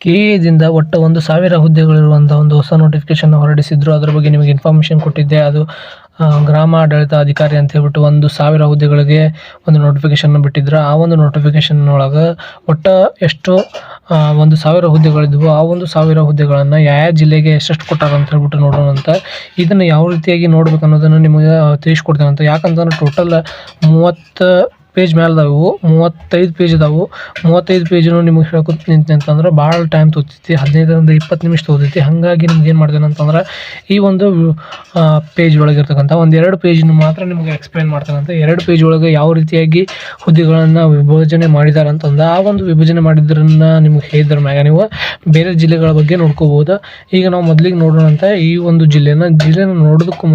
ಕೆಎದಿಂದ ಒಟ್ಟು 1,000 ಹುದ್ದೆಗಳಿರುವಂತಹ ಒಂದು ಹೊಸ ನೋಟಿಫಿಕೇಶನ್ ಹೊರಡಿಸಿದ್ರು. ಅದರ ಬಗ್ಗೆ ನಿಮಗೆ ಇನ್ಫಾರ್ಮೇಷನ್ ಕೊಟ್ಟಿದ್ದೆ. ಅದು ಗ್ರಾಮ ಆಡಳಿತ ಅಧಿಕಾರಿ ಅಂತ ಹೇಳ್ಬಿಟ್ಟು 1,000 ಹುದ್ದೆಗಳಿಗೆ ಒಂದು ನೋಟಿಫಿಕೇಶನ್ ಬಿಟ್ಟಿದ್ರು. ಆ ಒಂದು ನೋಟಿಫಿಕೇಶನ್ ಒಳಗೆ ಒಟ್ಟು ಎಷ್ಟು 1,000 ಹುದ್ದೆಗಳಿದ್ವು. ಆ 1,000 ಹುದ್ದೆಗಳನ್ನು ಯಾವ ಜಿಲ್ಲೆಗೆ ಎಷ್ಟೆಷ್ಟು ಕೊಟ್ಟಾರ ಅಂತ ಹೇಳ್ಬಿಟ್ಟು ನೋಡೋಣ ಅಂತ. ಇದನ್ನು ಯಾವ ರೀತಿಯಾಗಿ ನೋಡ್ಬೇಕು ಅನ್ನೋದನ್ನು ನಿಮಗೆ ತಿಳಿಸ್ಕೊಡ್ತೇನೆ ಅಂತ. ಯಾಕಂತಂದ್ರೆ ಟೋಟಲ್ 30 ಪೇಜ್ ಮೇಲೆ ಅದಾವು, 35 ಪೇಜ್ ಅದಾವು. 35 ಪೇಜನ್ನು ನಿಮಗೆ ಹೇಳ್ಕೊತ ನಿಂತೆ ಅಂತಂದ್ರೆ ಭಾಳ ಟೈಮ್ ತೊಗೊತೈತಿ, 15ರಿಂದ 20 ನಿಮಿಷ ತೊಗೊತೈತಿ. ಹಾಗಾಗಿ ನಿಮ್ಗೆ ಏನು ಮಾಡ್ತೇನೆ ಅಂತಂದ್ರೆ ಈ ಒಂದು ಪೇಜ್ ಒಳಗೆ ಇರ್ತಕ್ಕಂಥ 1-2 ಪೇಜನ್ನು ಮಾತ್ರ ನಿಮಗೆ ಎಕ್ಸ್ಪ್ಲೈನ್ ಮಾಡ್ತೇನೆ ಅಂತ. 2 ಪೇಜ್ ಒಳಗೆ ಯಾವ ರೀತಿಯಾಗಿ ಹುದ್ದೆಗಳನ್ನು ವಿಭಜನೆ ಮಾಡಿದ್ದಾರೆ ಅಂತಂದ್ರೆ ಆ ಒಂದು ವಿಭಜನೆ ಮಾಡಿದ್ರನ್ನ ನಿಮ್ಗೆ ಹೇಳಿದ್ರ ಮ್ಯಾಗ ನೀವು ಬೇರೆ ಜಿಲ್ಲೆಗಳ ಬಗ್ಗೆ ನೋಡ್ಕೋಬೋದು. ಈಗ ನಾವು ಮೊದಲಿಗೆ ನೋಡೋಣ ಅಂತ ಈ ಒಂದು ಜಿಲ್ಲೆನ ನೋಡೋದಕ್ಕೂ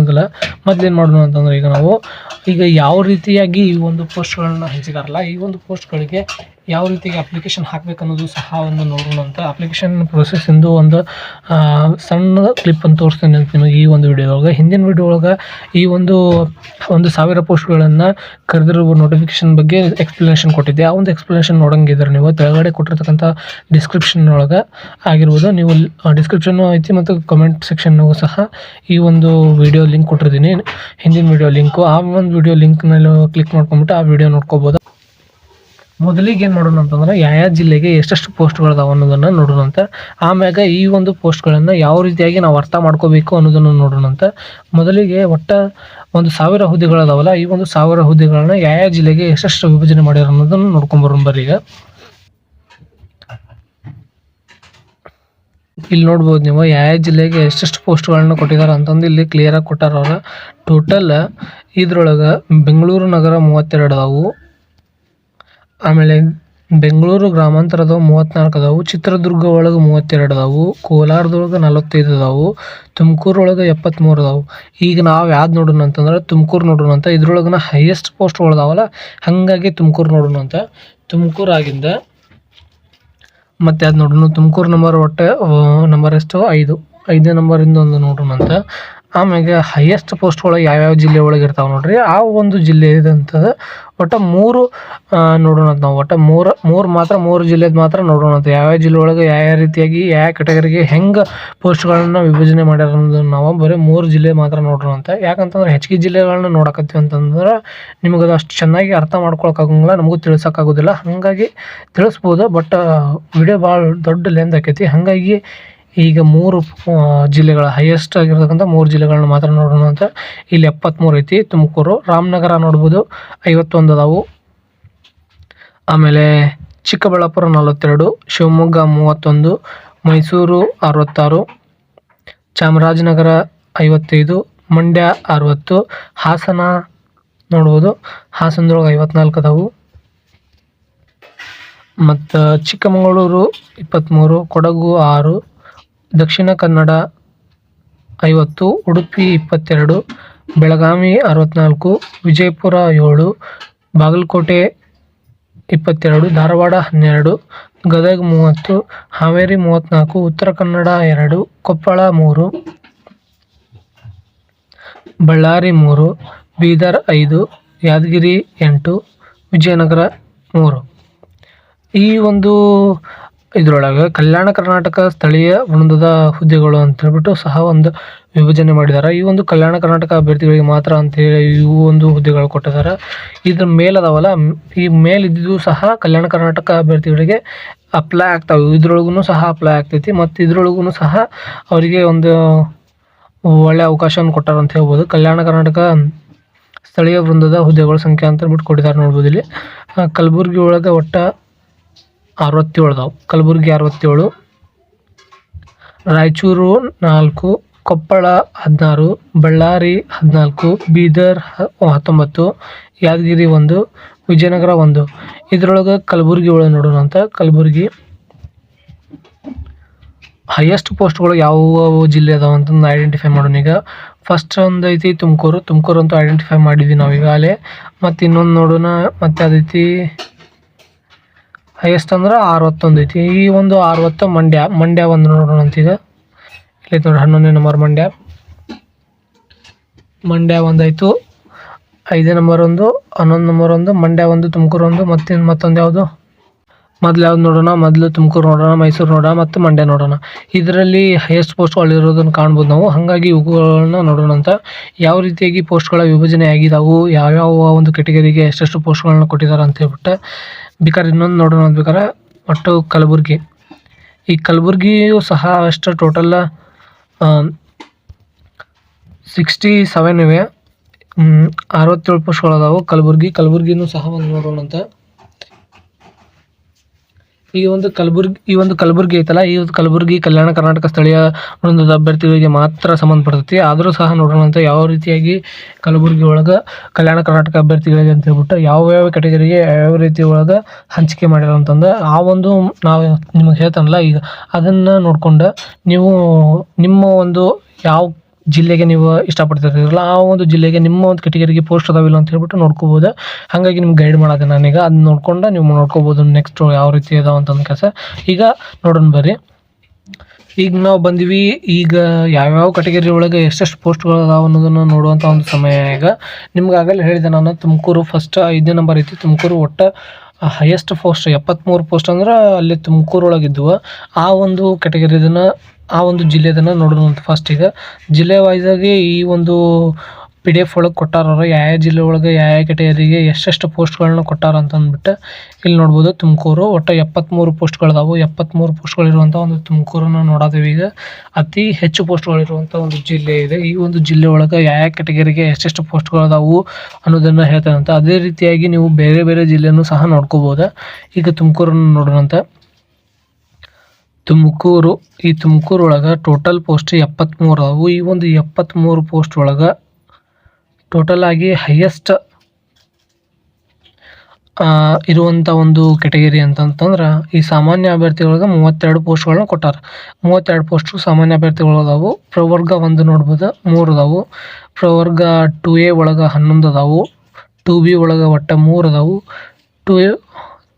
ಮೊದಲೇನು ಮಾಡೋಣ ಅಂತಂದ್ರೆ ಈಗ ಯಾವ ರೀತಿಯಾಗಿ ಈ ಒಂದು ಪೋಸ್ಟ್ಗಳನ್ನ ಹಂಚಿದಾರಲ್ಲ, ಈ ಒಂದು ಪೋಸ್ಟ್ಗಳಿಗೆ ಯಾವ ರೀತಿಯಾಗಿ ಅಪ್ಲಿಕೇಶನ್ ಹಾಕಬೇಕು ಅನ್ನೋದು ಸಹ ಒಂದು ನೋಡೋಣ ಅಂತ. ಅಪ್ಲಿಕೇಶನ್ ಪ್ರೊಸೆಸ್ ಇಂದು ಒಂದು ಸಣ್ಣ ಕ್ಲಿಪ್ ಅಂತ ತೋರಿಸ್ತೇನೆ ಅಂತ ನಿಮಗೆ ಈ ಒಂದು ವಿಡಿಯೋ ಒಳಗೆ. ಹಿಂದಿನ ವಿಡಿಯೋ ಒಳಗೆ ಈ 1,000 ಪೋಸ್ಟ್ಗಳನ್ನು ಕರೆದಿರುವ ನೋಟಿಫಿಕೇಶನ್ ಬಗ್ಗೆ ಎಕ್ಸ್ಪ್ಲನೇಷನ್ ಕೊಟ್ಟಿದ್ದೆ. ಆ ಒಂದು ಎಕ್ಸ್ಪ್ಲನೇಷನ್ ನೋಡಂಗಿದ್ರೆ ನೀವು ಕೆಳಗಡೆ ಕೊಟ್ಟಿರ್ತಕ್ಕಂಥ ಡಿಸ್ಕ್ರಿಪ್ಷನ್ ಒಳಗೆ ಆಗಿರ್ಬೋದು, ನೀವು ಡಿಸ್ಕ್ರಿಪ್ಷನ್ ಐತಿ ಮತ್ತು ಕಮೆಂಟ್ ಸೆಕ್ಷನ್ಗೂ ಸಹ ಈ ಒಂದು ವಿಡಿಯೋ ಲಿಂಕ್ ಕೊಟ್ಟಿರ್ತೀನಿ, ಹಿಂದಿನ ವಿಡಿಯೋ ಲಿಂಕು. ಆ ಒಂದು ವಿಡಿಯೋ ಲಿಂಕ್ನಲ್ಲಿ ಕ್ಲಿಕ್ ಮಾಡ್ಕೊಂಬಿಟ್ಟು ಆ ವಿಡಿಯೋ ನೋಡ್ಕೋಬೋದು. ಮೊದಲಿಗೆ ಏನು ಮಾಡೋಣ ಅಂತಂದ್ರೆ ಯಾವ ಜಿಲ್ಲೆಗೆ ಎಷ್ಟೆಷ್ಟು ಪೋಸ್ಟ್ಗಳಿದಾವೆ ಅನ್ನೋದನ್ನು ನೋಡೋಣ ಅಂತ. ಆಮ್ಯಾಗ ಈ ಒಂದು ಪೋಸ್ಟ್ಗಳನ್ನು ಯಾವ ರೀತಿಯಾಗಿ ನಾವು ಅರ್ಥ ಮಾಡ್ಕೋಬೇಕು ಅನ್ನೋದನ್ನು ನೋಡೋಣ ಅಂತ. ಮೊದಲಿಗೆ ಒಟ್ಟು 1,000 ಹುದ್ದೆಗಳಿದಾವಲ್ಲ, ಈ 1,000 ಹುದ್ದೆಗಳನ್ನ ಯಾವ ಜಿಲ್ಲೆಗೆ ಎಷ್ಟೆಷ್ಟು ವಿಭಜನೆ ಮಾಡ್ಯಾರ ಅನ್ನೋದನ್ನು ನೋಡ್ಕೊಂಬರೋಣ ಬರ್ರಿ. ಈಗ ಇಲ್ಲಿ ನೋಡ್ಬೋದು ನೀವು ಯಾವ ಜಿಲ್ಲೆಗೆ ಎಷ್ಟೆಷ್ಟು ಪೋಸ್ಟ್ಗಳನ್ನ ಕೊಟ್ಟಿದ್ದಾರೆ ಅಂತಂದು ಇಲ್ಲಿ ಕ್ಲಿಯರಾಗಿ ಕೊಟ್ಟಾರ ಅವ್ರ. ಟೋಟಲ್ ಇದ್ರೊಳಗೆ ಬೆಂಗಳೂರು ನಗರ 32 ಅದಾವು, ಆಮೇಲೆ ಬೆಂಗಳೂರು ಗ್ರಾಮಾಂತರದವು 34 ಅದಾವು, ಚಿತ್ರದುರ್ಗ ಒಳಗೆ 32 ಅದಾವು, ಕೋಲಾರದೊಳಗೆ 45 ಅದಾವು, ತುಮಕೂರೊಳಗೆ 73 ಅದಾವು. ಈಗ ನಾವು ಯಾವ್ದು ನೋಡೋಣ ಅಂತಂದ್ರೆ ತುಮಕೂರು ನೋಡೋಣ ಅಂತ. ಇದ್ರೊಳಗೆ ಹೈಯೆಸ್ಟ್ ಪೋಸ್ಟ್ಗಳದಾವಲ್ಲ, ಹಾಗಾಗಿ ತುಮಕೂರು ನೋಡೋಣ ಅಂತ. ತುಮಕೂರು ಆಗಿಂದ ಮತ್ತೆ ಅದು ನೋಡೋಣ. ತುಮಕೂರು ನಂಬರ್ ಎಷ್ಟು 5ನೇ ನಂಬರಿಂದ ಒಂದು ನೋಡೋಣ ಅಂತ. ಆಮ್ಯಾಗೆ ಹೈಯೆಸ್ಟ್ ಪೋಸ್ಟ್ಗಳು ಯಾವ್ಯಾವ ಜಿಲ್ಲೆ ಒಳಗೆ ಇರ್ತಾವೆ ನೋಡ್ರಿ, ಆ ಒಂದು ಜಿಲ್ಲೆ ಇದಂಥದ್ದು ಒಟ್ಟು 3 ನೋಡೋಣ ಅಂತ. ನಾವು ಒಟ್ಟು 3 ಜಿಲ್ಲೆದು ಮಾತ್ರ ನೋಡೋಣ ಅಂತ. ಯಾವ್ಯಾವ ಜಿಲ್ಲೆ ಒಳಗೆ ಯಾವ ರೀತಿಯಾಗಿ ಯಾವ ಕೆಟಗರಿಗೆ ಹೆಂಗೆ ಪೋಸ್ಟ್ಗಳನ್ನ ವಿಭಜನೆ ಮಾಡ್ಯಾರ ಅನ್ನೋದನ್ನು ನಾವು ಬರೀ 3 ಜಿಲ್ಲೆ ಮಾತ್ರ ನೋಡೋಣ ಅಂತ. ಯಾಕಂತಂದ್ರೆ ಹೆಚ್ಚಿಗೆ ಜಿಲ್ಲೆಗಳನ್ನ ನೋಡಕತ್ತೀವಿ ಅಂತಂದ್ರೆ ನಿಮಗೆ ಅದು ಅಷ್ಟು ಚೆನ್ನಾಗಿ ಅರ್ಥ ಮಾಡ್ಕೊಳಕ್ಕಾಗಂಗಿಲ್ಲ, ನಮಗೂ ತಿಳ್ಸೋಕ್ಕಾಗೋದಿಲ್ಲ. ಹಾಗಾಗಿ ತಿಳಿಸ್ಬೋದು, ಬಟ್ ವಿಡಿಯೋ ಭಾಳ ದೊಡ್ಡ ಲೆಂತ್ ಆಕೈತಿ. ಹಾಗಾಗಿ ಈಗ 3 ಜಿಲ್ಲೆಗಳ ಹೈಯೆಸ್ಟ್ ಆಗಿರ್ತಕ್ಕಂಥ 3 ಜಿಲ್ಲೆಗಳನ್ನ ಮಾತ್ರ ನೋಡೋಣ ಅಂತ. ಇಲ್ಲಿ 73 ಐತಿ. ತುಮಕೂರು, ರಾಮನಗರ ನೋಡ್ಬೋದು 51 ಅದಾವು, ಆಮೇಲೆ ಚಿಕ್ಕಬಳ್ಳಾಪುರ 42, ಶಿವಮೊಗ್ಗ 31, ಮೈಸೂರು 66, ಚಾಮರಾಜನಗರ 55, ಮಂಡ್ಯ 60, ಹಾಸನ ನೋಡ್ಬೋದು, ಹಾಸನದೊಳಗೆ 54 ಅದಾವು, ಮತ್ತು ಚಿಕ್ಕಮಗಳೂರು 23, ಕೊಡಗು 6, ದಕ್ಷಿಣ ಕನ್ನಡ 50, ಉಡುಪಿ 22, ಬೆಳಗಾವಿ 64, ವಿಜಯಪುರ 7, ಬಾಗಲಕೋಟೆ 22, ಧಾರವಾಡ 12, ಗದಗ 30, ಹಾವೇರಿ 34, ಉತ್ತರ ಕನ್ನಡ 2, ಕೊಪ್ಪಳ 3, ಬಳ್ಳಾರಿ 3, ಬೀದರ್ 5, ಯಾದಗಿರಿ 8, ವಿಜಯನಗರ 3. ಈ ಒಂದು ಇದರೊಳಗೆ ಕಲ್ಯಾಣ ಕರ್ನಾಟಕ ಸ್ಥಳೀಯ ವೃಂದದ ಹುದ್ದೆಗಳು ಅಂತ ಹೇಳ್ಬಿಟ್ಟು ಸಹ ಒಂದು ವಿಭಜನೆ ಮಾಡಿದ್ದಾರೆ. ಈ ಒಂದು ಕಲ್ಯಾಣ ಕರ್ನಾಟಕ ಅಭ್ಯರ್ಥಿಗಳಿಗೆ ಮಾತ್ರ ಅಂತೇಳಿ ಇವು ಒಂದು ಹುದ್ದೆಗಳು ಕೊಟ್ಟಿದ್ದಾರೆ. ಇದ್ರ ಮೇಲದಾವಲ್ಲ, ಈ ಮೇಲಿದ್ದು ಸಹ ಕಲ್ಯಾಣ ಕರ್ನಾಟಕ ಅಭ್ಯರ್ಥಿಗಳಿಗೆ ಅಪ್ಲೈ ಆಗ್ತಾವೆ. ಇದ್ರೊಳಗೂ ಸಹ ಅಪ್ಲೈ ಆಗ್ತೈತಿ, ಮತ್ತು ಇದ್ರೊಳಗೂ ಸಹ ಅವರಿಗೆ ಒಂದು ಒಳ್ಳೆಯ ಅವಕಾಶವನ್ನು ಕೊಟ್ಟಾರ ಅಂತ ಹೇಳ್ಬೋದು. ಕಲ್ಯಾಣ ಕರ್ನಾಟಕ ಸ್ಥಳೀಯ ವೃಂದದ ಹುದ್ದೆಗಳ ಸಂಖ್ಯೆ ಅಂತ ಹೇಳ್ಬಿಟ್ಟು ಕೊಟ್ಟಿದ್ದಾರೆ ನೋಡ್ಬೋದು. ಇಲ್ಲಿ ಕಲಬುರಗಿ ಒಳಗೆ ಒಟ್ಟು 67 ಅದಾವೆ. ಕಲಬುರಗಿ 67, ರಾಯಚೂರು 4, ಕೊಪ್ಪಳ 16, ಬಳ್ಳಾರಿ 14, ಬೀದರ್ 19, ಯಾದಗಿರಿ 1, ವಿಜಯನಗರ 1. ಇದರೊಳಗೆ ಕಲಬುರಗಿ ಒಳಗೆ ನೋಡೋಣ ಅಂತ. ಕಲಬುರಗಿ ಹೈಯೆಸ್ಟ್ ಪೋಸ್ಟ್ಗಳು ಯಾವ ಜಿಲ್ಲೆ ಅದಾವೆ ಅಂತಂದು ಐಡೆಂಟಿಫೈ ಮಾಡೋಣ. ಈಗ ಫಸ್ಟ್ ಒಂದು ಐತಿ ತುಮಕೂರು ಅಂತೂ ಐಡೆಂಟಿಫೈ ಮಾಡಿದ್ವಿ ನಾವು ಈಗಾಗಲೇ. ಮತ್ತು ಇನ್ನೊಂದು ನೋಡೋಣ, ಮತ್ತು ಅದೈತಿ ಹೈಯೆಸ್ಟ್ ಅಂದ್ರೆ 61 ಐತಿ. ಈ ಒಂದು 60 ಮಂಡ್ಯ ಒಂದು ನೋಡೋಣ ಅಂತ. ಈಗ ಇಲ್ಲಿ ನೋಡಿ 11ನೇ ನಂಬರ್ ಮಂಡ್ಯ 1 ಆಯಿತು. 5ನೇ ನಂಬರ್ 1, 11 ನಂಬರ್ 1, ಮಂಡ್ಯ 1, ತುಮಕೂರು 1, ಮತ್ತೊಂದು ಯಾವುದು ಮೊದಲು ಯಾವ್ದು ನೋಡೋಣ, ಮೊದಲು ತುಮಕೂರು ನೋಡೋಣ, ಮೈಸೂರು ನೋಡೋಣ ಮತ್ತು ಮಂಡ್ಯ ನೋಡೋಣ. ಇದರಲ್ಲಿ ಹೈಯೆಸ್ಟ್ ಪೋಸ್ಟ್ಗಳಿರೋದನ್ನು ಕಾಣ್ಬೋದು ನಾವು. ಹಾಗಾಗಿ ಇವುಗಳನ್ನ ನೋಡೋಣ ಅಂತ. ಯಾವ ರೀತಿಯಾಗಿ ಪೋಸ್ಟ್ಗಳ ವಿಭಜನೆ ಆಗಿದಾವು, ಯಾವ್ಯಾವ ಒಂದು ಕೆಟಗರಿಗೆ ಎಷ್ಟೆಷ್ಟು ಪೋಸ್ಟ್ಗಳನ್ನ ಕೊಟ್ಟಿದ್ದಾರೆ ಅಂತ ಹೇಳ್ಬಿಟ್ಟು ಬೇಕಾದ್ರೆ ಇನ್ನೊಂದು ನೋಡೋಣ ಬೇಕಾದ್ರೆ. ಒಟ್ಟು ಕಲಬುರಗಿ, ಈ ಕಲಬುರಗಿಯು ಸಹ ಅಷ್ಟು ಟೋಟಲ್ 67 ಇವೆ. 67 ಪೋಸ್ಟ್ಗಳದಾವು ಕಲಬುರಗಿನೂ ಸಹ ಒಂದು ನೋಡೋಣ ಅಂತ. ಈ ಒಂದು ಕಲಬುರಗಿ ಐತಲ್ಲ, ಈ ಒಂದು ಕಲಬುರಗಿ ಕಲ್ಯಾಣ ಕರ್ನಾಟಕ ಸ್ಥಳೀಯ ವೃಂದದ ಅಭ್ಯರ್ಥಿಗಳಿಗೆ ಮಾತ್ರ ಸಂಬಂಧಪಡ್ತೈತಿ. ಆದರೂ ಸಹ ನೋಡೋಣ ಅಂತ ಯಾವ ರೀತಿಯಾಗಿ ಕಲಬುರಗಿ ಒಳಗೆ ಕಲ್ಯಾಣ ಕರ್ನಾಟಕ ಅಭ್ಯರ್ಥಿಗಳಿಗೆ ಅಂತ ಹೇಳ್ಬಿಟ್ಟು ಯಾವ ಕೆಟಗರಿಗೆ ಯಾವ ರೀತಿ ಒಳಗೆ ಹಂಚಿಕೆ ಮಾಡ್ಯಾರ ಅಂತಂದು ಆ ಒಂದು ನಾವು ನಿಮಗೆ ಹೇಳ್ತಾನಲ್ಲ, ಈಗ ಅದನ್ನು ನೋಡ್ಕೊಂಡು ನೀವು ನಿಮ್ಮ ಒಂದು ಯಾವ ಜಿಲ್ಲೆಗೆ ನೀವು ಇಷ್ಟಪಡ್ತಿರಲ್ಲ ಆ ಒಂದು ಜಿಲ್ಲೆಗೆ ನಿಮ್ಮ ಒಂದು ಕೆಟಗರಿಗೆ ಪೋಸ್ಟ್ ಅದಾವಿಲ್ಲ ಅಂತ ಹೇಳ್ಬಿಟ್ಟು ನೋಡ್ಕೋಬೋದು. ಹಾಗಾಗಿ ನಿಮ್ಗೆ ಗೈಡ್ ಮಾಡೋದೆ ನಾನೀಗ. ಅದನ್ನ ನೋಡ್ಕೊಂಡು ನೀವು ನೋಡ್ಕೋಬೋದು ನೆಕ್ಸ್ಟ್ ಯಾವ ರೀತಿ ಇದಾವೆ ಅಂತಂದು ಕೆಲಸ. ಈಗ ನೋಡೋಣ ಬರ್ರಿ. ಈಗ ನಾವು ಬಂದ್ವಿ, ಈಗ ಯಾವ್ಯಾವ ಕೆಟಗರಿ ಒಳಗೆ ಎಷ್ಟೆಷ್ಟು ಪೋಸ್ಟ್ಗಳು ಅದಾವೆ ಅನ್ನೋದನ್ನು ನೋಡುವಂಥ ಒಂದು ಸಮಯ. ಈಗ ನಿಮ್ಗೆ ಆಗಲೇ ಹೇಳಿದೆ ನಾನು, ತುಮಕೂರು ಫಸ್ಟ್ 5ನೇ ನಂಬರ್ ಐತಿ. ತುಮಕೂರು ಒಟ್ಟು ಹೈಯೆಸ್ಟ್ ಪೋಸ್ಟ್ 73 ಪೋಸ್ಟ್ ಅಂದ್ರೆ ಅಲ್ಲಿ ತುಮಕೂರು ಒಳಗಿದ್ವು. ಆ ಒಂದು ಕೆಟಗರಿದನ್ನು ಆ ಒಂದು ಜಿಲ್ಲೆದನ್ನು ನೋಡೋಣ ಅಂತ. ಫಸ್ಟ್ ಈಗ ಜಿಲ್ಲೆ ವೈಸಾಗಿ ಈ ಒಂದು PDF ಒಳಗೆ ಕೊಟ್ಟಾರ, ಯಾವ ಜಿಲ್ಲೆ ಒಳಗೆ ಯಾವ ಕೆಟಗರಿಗೆ ಎಷ್ಟೆಷ್ಟು ಪೋಸ್ಟ್ಗಳನ್ನ ಕೊಟ್ಟಾರ ಅಂತ ಅಂದ್ಬಿಟ್ಟು ಇಲ್ಲಿ ನೋಡ್ಬೋದು. ತುಮಕೂರು ಒಟ್ಟು 73 ಪೋಸ್ಟ್ಗಳಿದಾವೆ. 73 ಪೋಸ್ಟ್ಗಳಿರುವಂಥ ಒಂದು ತುಮಕೂರನ್ನು ನೋಡೋದೇವೆ. ಈಗ ಅತಿ ಹೆಚ್ಚು ಪೋಸ್ಟ್ಗಳಿರುವಂಥ ಒಂದು ಜಿಲ್ಲೆ ಇದೆ. ಈ ಒಂದು ಜಿಲ್ಲೆ ಒಳಗೆ ಯಾವ ಕೆಟಗರಿಗೆ ಎಷ್ಟೆಷ್ಟು ಪೋಸ್ಟ್ಗಳಿದಾವೆ ಅನ್ನೋದನ್ನು ಹೇಳ್ತಾನೆ ಅಂತ. ಅದೇ ರೀತಿಯಾಗಿ ನೀವು ಬೇರೆ ಬೇರೆ ಜಿಲ್ಲೆಯನ್ನು ಸಹ ನೋಡ್ಕೋಬೋದು. ಈಗ ತುಮಕೂರನ್ನು ನೋಡೋಣ ಅಂತ. ಈ ತುಮಕೂರು ಒಳಗೆ ಟೋಟಲ್ ಪೋಸ್ಟ್ 73 ಅದಾವು. ಈ ಒಂದು 73 ಪೋಸ್ಟ್ ಒಳಗೆ ಟೋಟಲ್ ಆಗಿ ಹೈಯೆಸ್ಟ್ ಇರುವಂಥ ಒಂದು ಕೆಟಗರಿ ಅಂತಂತಂದ್ರೆ ಈ ಸಾಮಾನ್ಯ ಅಭ್ಯರ್ಥಿ ಒಳಗೆ 32 ಪೋಸ್ಟ್ಗಳನ್ನ ಕೊಟ್ಟಾರ. 32 ಪೋಸ್ಟು ಸಾಮಾನ್ಯ ಅಭ್ಯರ್ಥಿಗಳು ಅದಾವು. ಪ್ರವರ್ಗ 1 ನೋಡ್ಬೋದು 3 ಅದಾವು. ಪ್ರವರ್ಗ 2A ಒಳಗೆ 11 ಅದಾವು. 2B ಒಳಗೆ ಒಟ್ಟು 3 ಅದಾವು.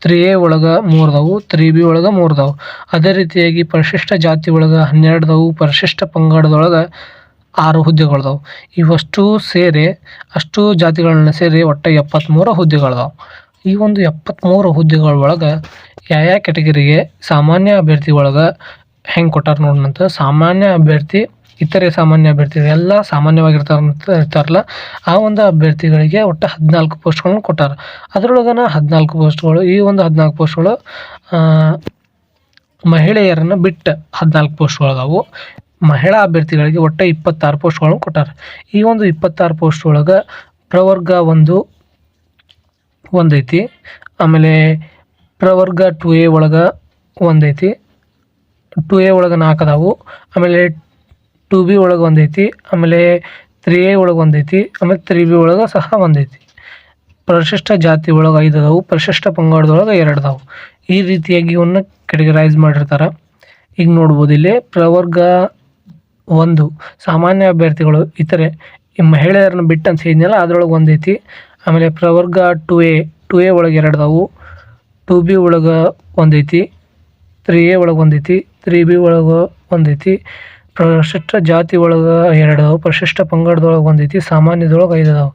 3A ಒಳಗೆ 3 ಅದಾವು. 3B ಒಳಗೆ 3 ಅದಾವು. ಅದೇ ರೀತಿಯಾಗಿ ಪರಿಶಿಷ್ಟ ಜಾತಿ ಒಳಗೆ 12 ಅದಾವು. ಪರಿಶಿಷ್ಟ ಪಂಗಡದೊಳಗೆ 6 ಹುದ್ದೆಗಳದಾವು. ಇವಷ್ಟು ಸೇರಿ ಅಷ್ಟು ಜಾತಿಗಳನ್ನ ಸೇರಿ ಒಟ್ಟು 73 ಹುದ್ದೆಗಳದಾವು. ಈ ಒಂದು 73 ಹುದ್ದೆಗಳ ಒಳಗೆ ಯಾವ ಕೆಟಗರಿಗೆ ಸಾಮಾನ್ಯ ಅಭ್ಯರ್ಥಿ ಒಳಗೆ ಹೆಂಗೆ ಕೊಟ್ಟಾರ ನೋಡೋಣಂತ. ಸಾಮಾನ್ಯ ಅಭ್ಯರ್ಥಿ, ಇತರೆ ಸಾಮಾನ್ಯ ಅಭ್ಯರ್ಥಿಗಳು ಎಲ್ಲ ಇರ್ತಾರಲ್ಲ ಆ ಒಂದು ಅಭ್ಯರ್ಥಿಗಳಿಗೆ ಒಟ್ಟು 14 ಪೋಸ್ಟ್ಗಳನ್ನ ಕೊಟ್ಟಾರ. ಅದರೊಳಗನ 14 ಪೋಸ್ಟ್ಗಳು, ಈ ಒಂದು 14 ಪೋಸ್ಟ್ಗಳು ಮಹಿಳೆಯರನ್ನು ಬಿಟ್ಟು 14 ಪೋಸ್ಟ್ಗಳದಾವು. ಮಹಿಳಾ ಅಭ್ಯರ್ಥಿಗಳಿಗೆ ಒಟ್ಟು 26 ಪೋಸ್ಟ್ಗಳನ್ನು ಕೊಟ್ಟಾರ. ಈ ಒಂದು 26 ಪೋಸ್ಟ್ ಒಳಗೆ ಪ್ರವರ್ಗ 1 ಐತಿ. ಆಮೇಲೆ ಪ್ರವರ್ಗ 2A ಒಳಗೆ 1 ಐತಿ. 2A ಒಳಗೆ 4 ಅದಾವು. ಆಮೇಲೆ 2B ಒಳಗೆ 1 ಐತಿ. ಆಮೇಲೆ 3A ಒಳಗೆ 1 ಐತಿ. ಆಮೇಲೆ 3B ಒಳಗೆ ಸಹ 1 ಐತಿ. ಪರಿಶಿಷ್ಟ ಜಾತಿ ಒಳಗೆ 5 ಅದಾವು. ಪರಿಶಿಷ್ಟ ಪಂಗಡದೊಳಗೆ 2 ಅದಾವು. ಈ ರೀತಿಯಾಗಿ ಇವನ್ನ ಕೆಟಗರೈಸ್ ಮಾಡಿರ್ತಾರೆ. ಈಗ ನೋಡ್ಬೋದು ಇಲ್ಲಿ ಪ್ರವರ್ಗ 1 ಸಾಮಾನ್ಯ ಅಭ್ಯರ್ಥಿಗಳು ಇತರೆ ಈ ಮಹಿಳೆಯರನ್ನು ಬಿಟ್ಟು ಅಂತ ಹೇಳಿದ್ನಲ್ಲ ಅದರೊಳಗೆ 1 ಐತಿ. ಆಮೇಲೆ ಪ್ರವರ್ಗ 2A ಒಳಗೆ 2 ಅದಾವು. 2B ಒಳಗೆ 1 ಐತಿ. 3A ಒಳಗೆ 1 ಐತಿ. 3B ಒಳಗೆ 1 ಐತಿ. ಪರಿಶಿಷ್ಟ ಜಾತಿ ಒಳಗೆ 2 ಅದಾವು. ಪರಿಶಿಷ್ಟ ಪಂಗಡದೊಳಗೆ 1 ಐತಿ. ಸಾಮಾನ್ಯದೊಳಗೆ 5 ಅದಾವು.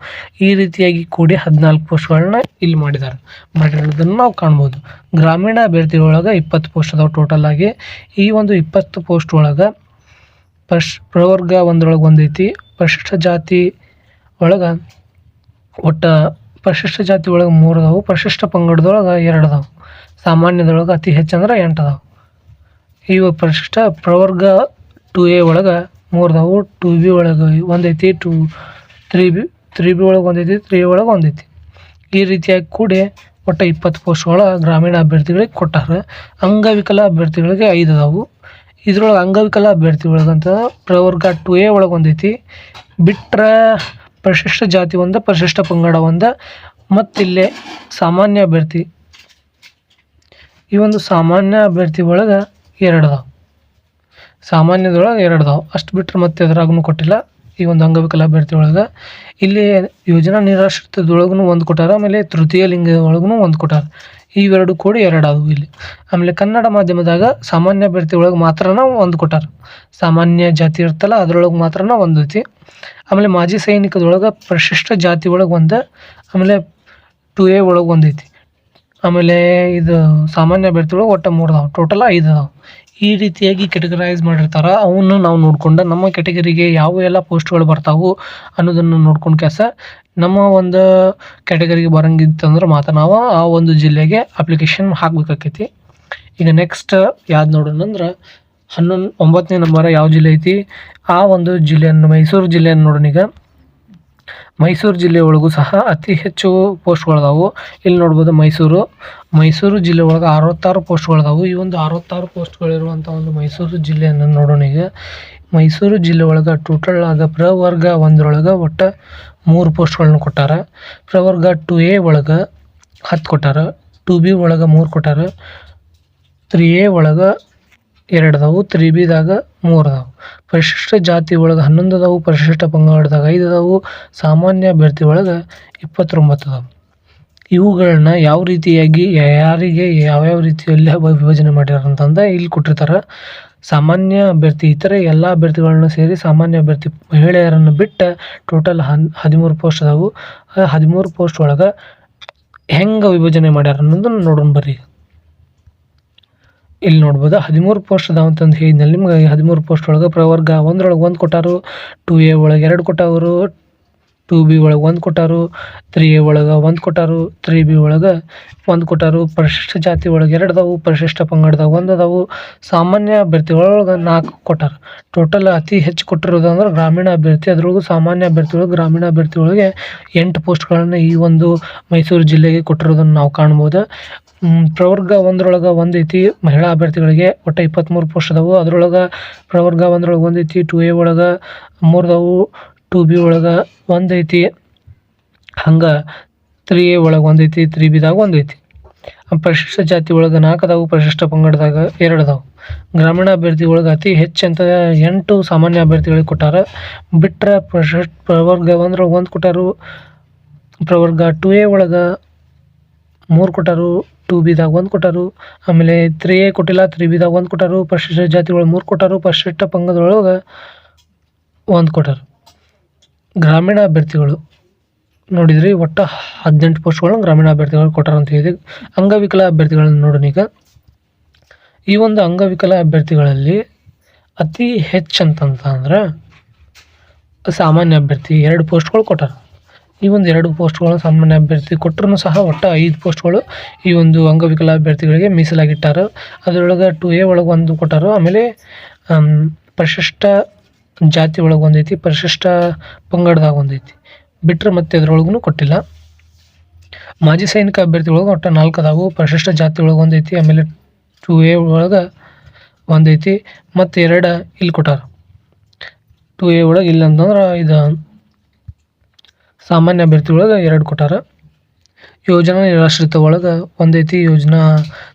ಈ ರೀತಿಯಾಗಿ ಕೂಡಿ 14 ಪೋಸ್ಟ್ಗಳನ್ನ ಇಲ್ಲಿ ಮಾಡಿರೋದನ್ನು ನಾವು ಕಾಣ್ಬೋದು. ಗ್ರಾಮೀಣ ಅಭ್ಯರ್ಥಿಗಳೊಳಗೆ 20 ಪೋಸ್ಟ್ ಅದಾವೆ ಟೋಟಲ್ ಆಗಿ. ಈ ಒಂದು 20 ಪೋಸ್ಟ್ ಒಳಗೆ ಪ್ರವರ್ಗ 1 ಒಳಗೆ 1 ಐತಿ. ಪರಿಶಿಷ್ಟ ಜಾತಿ ಒಳಗೆ ಒಟ್ಟು ಪರಿಶಿಷ್ಟ ಜಾತಿ ಒಳಗೆ 3 ಅದಾವು. ಪರಿಶಿಷ್ಟ ಪಂಗಡದೊಳಗೆ 2 ಅದಾವು. ಸಾಮಾನ್ಯದೊಳಗೆ ಅತಿ ಹೆಚ್ಚಂದ್ರೆ 8 ಅದಾವು. ಇವು ಪರಿಶಿಷ್ಟ ಪ್ರವರ್ಗ 2A ಒಳಗೆ 3 ಅದಾವು. 2B ಒಳಗೆ 1 ಐತಿ. 3B ಒಳಗೆ 1 ಐತಿ. 3A ಒಳಗೆ 1 ಐತಿ. ಈ ರೀತಿಯಾಗಿ ಕೂಡಿ ಒಟ್ಟು 20 ಪೋಸ್ಟ್ಗಳ ಗ್ರಾಮೀಣ ಅಭ್ಯರ್ಥಿಗಳಿಗೆ ಕೊಟ್ಟಾರ. ಅಂಗವಿಕಲ ಅಭ್ಯರ್ಥಿಗಳಿಗೆ 5 ಅದಾವು. ಇದ್ರೊಳಗೆ ಅಂಗವಿಕಲ ಅಭ್ಯರ್ಥಿ ಒಳಗಂತ ಪ್ರವರ್ಗ 2A ಒಳಗೆ 1 ಐತಿ. ಬಿಟ್ಟರೆ ಪರಿಶಿಷ್ಟ ಜಾತಿ 1, ಪರಿಶಿಷ್ಟ ಪಂಗಡ 1 ಮತ್ತು ಇಲ್ಲೇ ಸಾಮಾನ್ಯ ಅಭ್ಯರ್ಥಿ, ಈ ಒಂದು ಸಾಮಾನ್ಯ ಅಭ್ಯರ್ಥಿ ಒಳಗೆ 2 ಅದಾವೆ. ಸಾಮಾನ್ಯದೊಳಗೆ 2 ಅದಾವೆ. ಅಷ್ಟು ಬಿಟ್ಟರೆ ಮತ್ತೆ ಎದುರಾಗೂ ಕೊಟ್ಟಿಲ್ಲ. ಈ ಒಂದು ಅಂಗವಿಕಲ ಅಭ್ಯರ್ಥಿ ಒಳಗೆ ಇಲ್ಲಿ ಯೋಜನಾ ನಿರಾಶ್ರಿತದೊಳಗೂ 1 ಕೊಟ್ಟಾರ. ಆಮೇಲೆ ತೃತೀಯ ಲಿಂಗ ಒಳಗೂ 1 ಕೊಟ್ಟಾರ. ಇವೆರಡು ಕೂಡಿ 2 ಆದವು ಇಲ್ಲಿ. ಆಮೇಲೆ ಕನ್ನಡ ಮಾಧ್ಯಮದಾಗ ಸಾಮಾನ್ಯ ಅಭ್ಯರ್ಥಿ ಒಳಗೆ ಮಾತ್ರ 1 ಕೊಟ್ಟಾರ. ಸಾಮಾನ್ಯ ಜಾತಿ ಇರ್ತಲ್ಲ ಅದರೊಳಗೆ ಮಾತ್ರ 1 ಐತಿ. ಆಮೇಲೆ ಮಾಜಿ ಸೈನಿಕದೊಳಗೆ ಪರಿಶಿಷ್ಟ ಜಾತಿ ಒಳಗೆ 1, ಆಮೇಲೆ 2A ಒಳಗೆ 1 ಐತಿ. ಆಮೇಲೆ ಇದು ಸಾಮಾನ್ಯ ಅಭ್ಯರ್ಥಿಗಳು ಒಟ್ಟು 3 ಅದಾವೆ, ಟೋಟಲ್ 5 ಅದಾವೆ. ಈ ರೀತಿಯಾಗಿ ಕೆಟಗರೈಸ್ ಮಾಡಿರ್ತಾರೆ. ಅವನ್ನು ನಾವು ನೋಡ್ಕೊಂಡು ನಮ್ಮ ಕೆಟಗರಿಗೆ ಯಾವ ಎಲ್ಲ ಪೋಸ್ಟ್ಗಳು ಬರ್ತಾವೆ ಅನ್ನೋದನ್ನು ನೋಡ್ಕೊಂಡು ಕೆಲಸ ನಮ್ಮ ಒಂದು ಕ್ಯಾಟಗರಿಗೆ ಬರಂಗಿತ್ತಂದ್ರೆ ಮಾತ್ರ ನಾವು ಆ ಒಂದು ಜಿಲ್ಲೆಗೆ ಅಪ್ಲಿಕೇಶನ್ ಹಾಕಬೇಕಾಕೈತಿ. ಈಗ ನೆಕ್ಸ್ಟ್ ಯಾವ್ದು ನೋಡೋಣ ಅಂದ್ರೆ 9ನೇ ನಂಬರ್ ಯಾವ ಜಿಲ್ಲೆ ಐತಿ, ಆ ಒಂದು ಜಿಲ್ಲೆಯನ್ನು ಮೈಸೂರು ಜಿಲ್ಲೆಯನ್ನು ನೋಡೋಣ. ಈಗ ಮೈಸೂರು ಜಿಲ್ಲೆ ಒಳಗೂ ಸಹ ಅತಿ ಹೆಚ್ಚು ಪೋಸ್ಟ್ಗಳದಾವು. ಇಲ್ಲಿ ನೋಡ್ಬೋದು ಮೈಸೂರು ಜಿಲ್ಲೆ ಒಳಗೆ 66 ಪೋಸ್ಟ್ಗಳದಾವು. ಈ ಒಂದು 66 ಪೋಸ್ಟ್ಗಳಿರುವಂಥ ಒಂದು ಮೈಸೂರು ಜಿಲ್ಲೆಯನ್ನು ನೋಡೋಣ. ಈಗ ಮೈಸೂರು ಜಿಲ್ಲೆ ಒಳಗೆ ಟೋಟಲ್ ಆಗ ಪ್ರವರ್ಗ 1 ಒಟ್ಟು 3 ಪೋಸ್ಟ್ಗಳನ್ನ ಕೊಟ್ಟಾರ. ಪ್ರವರ್ಗ 2A ಒಳಗೆ 10 ಕೊಟ್ಟಾರ, 2B ಒಳಗೆ 3 ಕೊಟ್ಟಾರ, 3A ಒಳಗೆ 2 ಅದಾವು, 3Bದಾಗ 3 ಅದಾವು. ಪರಿಶಿಷ್ಟ ಜಾತಿ ಒಳಗೆ 11 ಅದಾವು, ಪರಿಶಿಷ್ಟ ಪಂಗಡದಾಗ 5 ಅದಾವು, ಸಾಮಾನ್ಯ ಅಭ್ಯರ್ಥಿ ಒಳಗೆ 29 ಅದಾವು. ಇವುಗಳನ್ನ ಯಾವ ರೀತಿಯಾಗಿ ಯಾರಿಗೆ ಯಾವ್ಯಾವ ರೀತಿಯಲ್ಲಿ ವಿಭಜನೆ ಮಾಡ್ಯಾರ ಅಂತಂದ್ರೆ ಇಲ್ಲಿ ಕೊಟ್ಟಿರ್ತಾರೆ. ಸಾಮಾನ್ಯ ಅಭ್ಯರ್ಥಿ ಇತರೆ ಎಲ್ಲ ಅಭ್ಯರ್ಥಿಗಳನ್ನ ಸೇರಿ ಸಾಮಾನ್ಯ ಅಭ್ಯರ್ಥಿ ಮಹಿಳೆಯರನ್ನು ಬಿಟ್ಟು ಟೋಟಲ್ 13 ಪೋಸ್ಟ್ ಅದಾವು. 13 ಪೋಸ್ಟ್ ಒಳಗೆ ಹೆಂಗೆ ವಿಭಜನೆ ಮಾಡ್ಯಾರ ಅನ್ನೋದನ್ನು ನೋಡೋಣ ಬರ್ರಿ. ಇಲ್ಲಿ ನೋಡ್ಬೋದು 13 ಪೋಸ್ಟ್ ಅದಾವ ಅಂತಂದು ಹೇಳಿದ್ನಲ್ಲಿ ನಿಮ್ಗೆ. 13 ಪೋಸ್ಟ್ ಒಳಗೆ ಪ್ರವರ್ಗ 1 1 ಕೊಟ್ಟಾರು, 2A ಒಳಗೆ 2 ಕೊಟ್ಟವರು, 2B ಒಳಗೆ 1 ಕೊಟ್ಟಾರು, 3A ಒಳಗೆ 1 ಕೊಟ್ಟಾರು, 3B ಒಳಗೆ 1 ಕೊಟ್ಟಾರು. ಪರಿಶಿಷ್ಟ ಜಾತಿ ಒಳಗೆ 2 ಅದಾವು, ಪರಿಶಿಷ್ಟ ಪಂಗಡದಾಗ 1 ಅದಾವು, ಸಾಮಾನ್ಯ ಅಭ್ಯರ್ಥಿ ಒಳಗೆ 4 ಕೊಟ್ಟಾರು. ಟೋಟಲ್ ಅತಿ ಹೆಚ್ಚು ಕೊಟ್ಟಿರೋದು ಅಂದ್ರೆ ಗ್ರಾಮೀಣ ಅಭ್ಯರ್ಥಿ, ಅದರೊಳಗೂ ಸಾಮಾನ್ಯ ಅಭ್ಯರ್ಥಿ ಒಳಗೆ ಗ್ರಾಮೀಣ ಅಭ್ಯರ್ಥಿ ಒಳಗೆ 8 ಪೋಸ್ಟ್ಗಳನ್ನು ಈ ಒಂದು ಮೈಸೂರು ಜಿಲ್ಲೆಗೆ ಕೊಟ್ಟಿರೋದನ್ನು ನಾವು ಕಾಣ್ಬೋದು. ಪ್ರವರ್ಗ 1 1 ಐತಿ, ಮಹಿಳಾ ಅಭ್ಯರ್ಥಿಗಳಿಗೆ ಒಟ್ಟು 23 ಪೋಸ್ಟ್ ಅದಾವು. ಅದರೊಳಗೆ ಪ್ರವರ್ಗ 1 1 ಐತಿ, 2A ಒಳಗೆ 3 ಅದಾವು, 2B ಒಳಗೆ 1 ಐತಿ, ಹಂಗೆ 3A ಒಳಗೆ 1 ಐತಿ, 3Bದಾಗ 1 ಐತಿ. ಪರಿಶಿಷ್ಟ ಜಾತಿ ಒಳಗೆ 4 ಅದಾವು, ಪರಿಶಿಷ್ಟ ಪಂಗಡದಾಗ 2 ಅದಾವು. ಗ್ರಾಮೀಣ ಅಭ್ಯರ್ಥಿ ಒಳಗೆ ಅತಿ ಹೆಚ್ಚು ಅಂತ 8 ಸಾಮಾನ್ಯ ಅಭ್ಯರ್ಥಿಗಳಿಗೆ ಕೊಟ್ಟಾರ. ಬಿಟ್ಟರೆ ಪ್ರವರ್ಗ 1 1 ಕೊಟ್ಟಾರು, ಪ್ರವರ್ಗ 2A ಒಳಗೆ 3 ಕೊಟ್ಟಾರು, 2Bದಾಗ 1 ಕೊಟ್ಟಾರು, ಆಮೇಲೆ 3A ಕೊಟ್ಟಿಲ್ಲ, 3Bದಾಗ 1 ಕೊಟ್ಟಾರು. ಪರಿಶಿಷ್ಟ ಜಾತಿ ಒಳಗೆ 3 ಕೊಟ್ಟಾರು, ಪರಿಶಿಷ್ಟ ಪಂಗಡದೊಳಗೆ 1 ಕೊಟ್ಟಾರು. ಗ್ರಾಮೀಣ ಅಭ್ಯರ್ಥಿಗಳು ನೋಡಿದ್ರಿ ಒಟ್ಟು 18 ಪೋಸ್ಟ್ಗಳನ್ನು ಗ್ರಾಮೀಣ ಅಭ್ಯರ್ಥಿಗಳು ಕೊಟ್ಟಾರ ಅಂತ ಹೇಳಿದೆ. ಅಂಗವಿಕಲ ಅಭ್ಯರ್ಥಿಗಳನ್ನು ನೋಡೋಣ. ಈಗ ಈ ಒಂದು ಅಂಗವಿಕಲ ಅಭ್ಯರ್ಥಿಗಳಲ್ಲಿ ಅತಿ ಹೆಚ್ಚು ಅಂತಂದ್ರೆ ಸಾಮಾನ್ಯ ಅಭ್ಯರ್ಥಿ 2 ಪೋಸ್ಟ್ಗಳು ಕೊಟ್ಟಾರ. ಈ ಒಂದು 2 ಪೋಸ್ಟ್ಗಳು ಸಾಮಾನ್ಯ ಅಭ್ಯರ್ಥಿ ಕೊಟ್ಟರು ಸಹ ಒಟ್ಟು 5 ಪೋಸ್ಟ್ಗಳು ಈ ಒಂದು ಅಂಗವಿಕಲ ಅಭ್ಯರ್ಥಿಗಳಿಗೆ ಮೀಸಲಾಗಿಟ್ಟಾರ. ಅದರೊಳಗೆ 2A ಒಳಗೆ 1 ಕೊಟ್ಟಾರು, ಆಮೇಲೆ ಪರಿಶಿಷ್ಟ ಜಾತಿ ಒಳಗೆ 1 ಐತಿ, ಪರಿಶಿಷ್ಟ ಪಂಗಡದಾಗ 1 ಐತಿ. ಬಿಟ್ಟರೆ ಮತ್ತೆ ಅದರೊಳಗೂ ಕೊಟ್ಟಿಲ್ಲ. ಮಾಜಿ ಸೈನಿಕ ಅಭ್ಯರ್ಥಿ ಒಳಗೆ ಒಟ್ಟು 4 ಅದಾವು, ಪರಿಶಿಷ್ಟ ಜಾತಿ ಒಳಗೆ 1 ಐತಿ, ಆಮೇಲೆ 2A ಒಳಗೆ 1 ಐತಿ, ಮತ್ತು 2 ಇಲ್ಲಿ ಕೊಟ್ಟಾರ. 2A ಒಳಗೆ ಇಲ್ಲ ಅಂತಂದ್ರೆ ಇದು ಸಾಮಾನ್ಯ ಅಭ್ಯರ್ಥಿ ಒಳಗೆ 2 ಕೊಟ್ಟಾರ. ಯೋಜನಾ ನಿರಾಶ್ರಿತ ಒಳಗೆ 1 ಐತಿ, ಯೋಜನಾ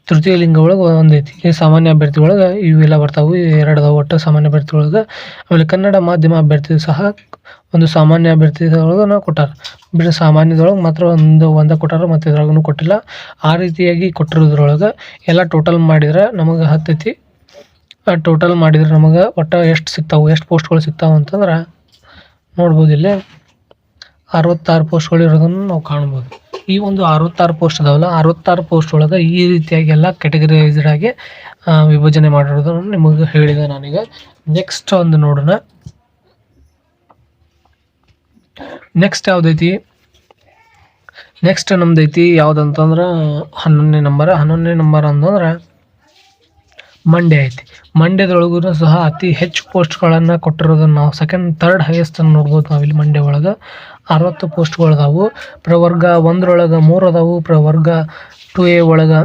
ತೃತೀಯ ಲಿಂಗ ಒಳಗೆ 1 ಐತಿ. ಈ ಸಾಮಾನ್ಯ ಅಭ್ಯರ್ಥಿ ಒಳಗೆ ಇವೆಲ್ಲ ಬರ್ತಾವೆ, 2 ಅದಾವೆ ಒಟ್ಟು ಸಾಮಾನ್ಯ ಅಭ್ಯರ್ಥಿ ಒಳಗೆ. ಆಮೇಲೆ ಕನ್ನಡ ಮಾಧ್ಯಮ ಅಭ್ಯರ್ಥಿ ಸಹ ಒಂದು ಸಾಮಾನ್ಯ ಅಭ್ಯರ್ಥಿ ಒಳಗೆ ಕೊಟ್ಟಾರ. ಬಿಟ್ಟರೆ ಸಾಮಾನ್ಯದೊಳಗೆ ಮಾತ್ರ ಒಂದು ಕೊಟ್ಟಾರ, ಮತ್ತು ಇದ್ರಾಗೂ ಕೊಟ್ಟಿಲ್ಲ. ಆ ರೀತಿಯಾಗಿ ಕೊಟ್ಟಿರೋದ್ರೊಳಗೆ ಎಲ್ಲ ಟೋಟಲ್ ಮಾಡಿದ್ರೆ ನಮಗೆ 10 ಐತಿ. ಟೋಟಲ್ ಮಾಡಿದ್ರೆ ನಮಗೆ ಒಟ್ಟು ಎಷ್ಟು ಸಿಗ್ತಾವೆ, ಎಷ್ಟು ಪೋಸ್ಟ್ಗಳು ಸಿಗ್ತಾವೆ ಅಂತಂದ್ರೆ ನೋಡ್ಬೋದು. ಇಲ್ಲೇ 66 ಪೋಸ್ಟ್ಗಳು ಇರೋದನ್ನು ನಾವು ಕಾಣ್ಬೋದು. ಈ ಒಂದು 66 ಪೋಸ್ಟ್ ಅದಾವಲ್ಲ, 66 ಪೋಸ್ಟ್ ಒಳಗೆ ಈ ರೀತಿಯಾಗಿ ಎಲ್ಲ ಕ್ಯಾಟಗರೈಸ್ಡ್ ಆಗಿ ವಿಭಜನೆ ಮಾಡಿರೋದನ್ನು ನಿಮಗೆ ಹೇಳಿದೆ ನಾನೀಗ. ನೆಕ್ಸ್ಟ್ ಒಂದು ನೋಡೋಣ. ನೆಕ್ಸ್ಟ್ ಯಾವುದೈತಿ, ನೆಕ್ಸ್ಟ್ ನಮ್ದೈತಿ ಯಾವುದಂತಂದ್ರೆ 11ನೇ ನಂಬರ್. 11ನೇ ನಂಬರ್ ಅಂತಂದ್ರೆ ಮಂಡ್ಯ ಐತಿ. ಮಂಡ್ಯದೊಳಗೂ ಸಹ ಅತಿ ಹೆಚ್ಚು ಪೋಸ್ಟ್ಗಳನ್ನು ಕೊಟ್ಟಿರೋದನ್ನು ನಾವು ಥರ್ಡ್ ಹೈಯೆಸ್ಟ್ ಅನ್ನು ನೋಡ್ಬೋದು ನಾವಿಲ್ಲಿ. ಮಂಡ್ಯ ಒಳಗೆ 60 ಪೋಸ್ಟ್ಗಳದಾವು. ಪ್ರವರ್ಗ 1 3 ಅದಾವು, ಪ್ರವರ್ಗ 2A ಒಳಗೆ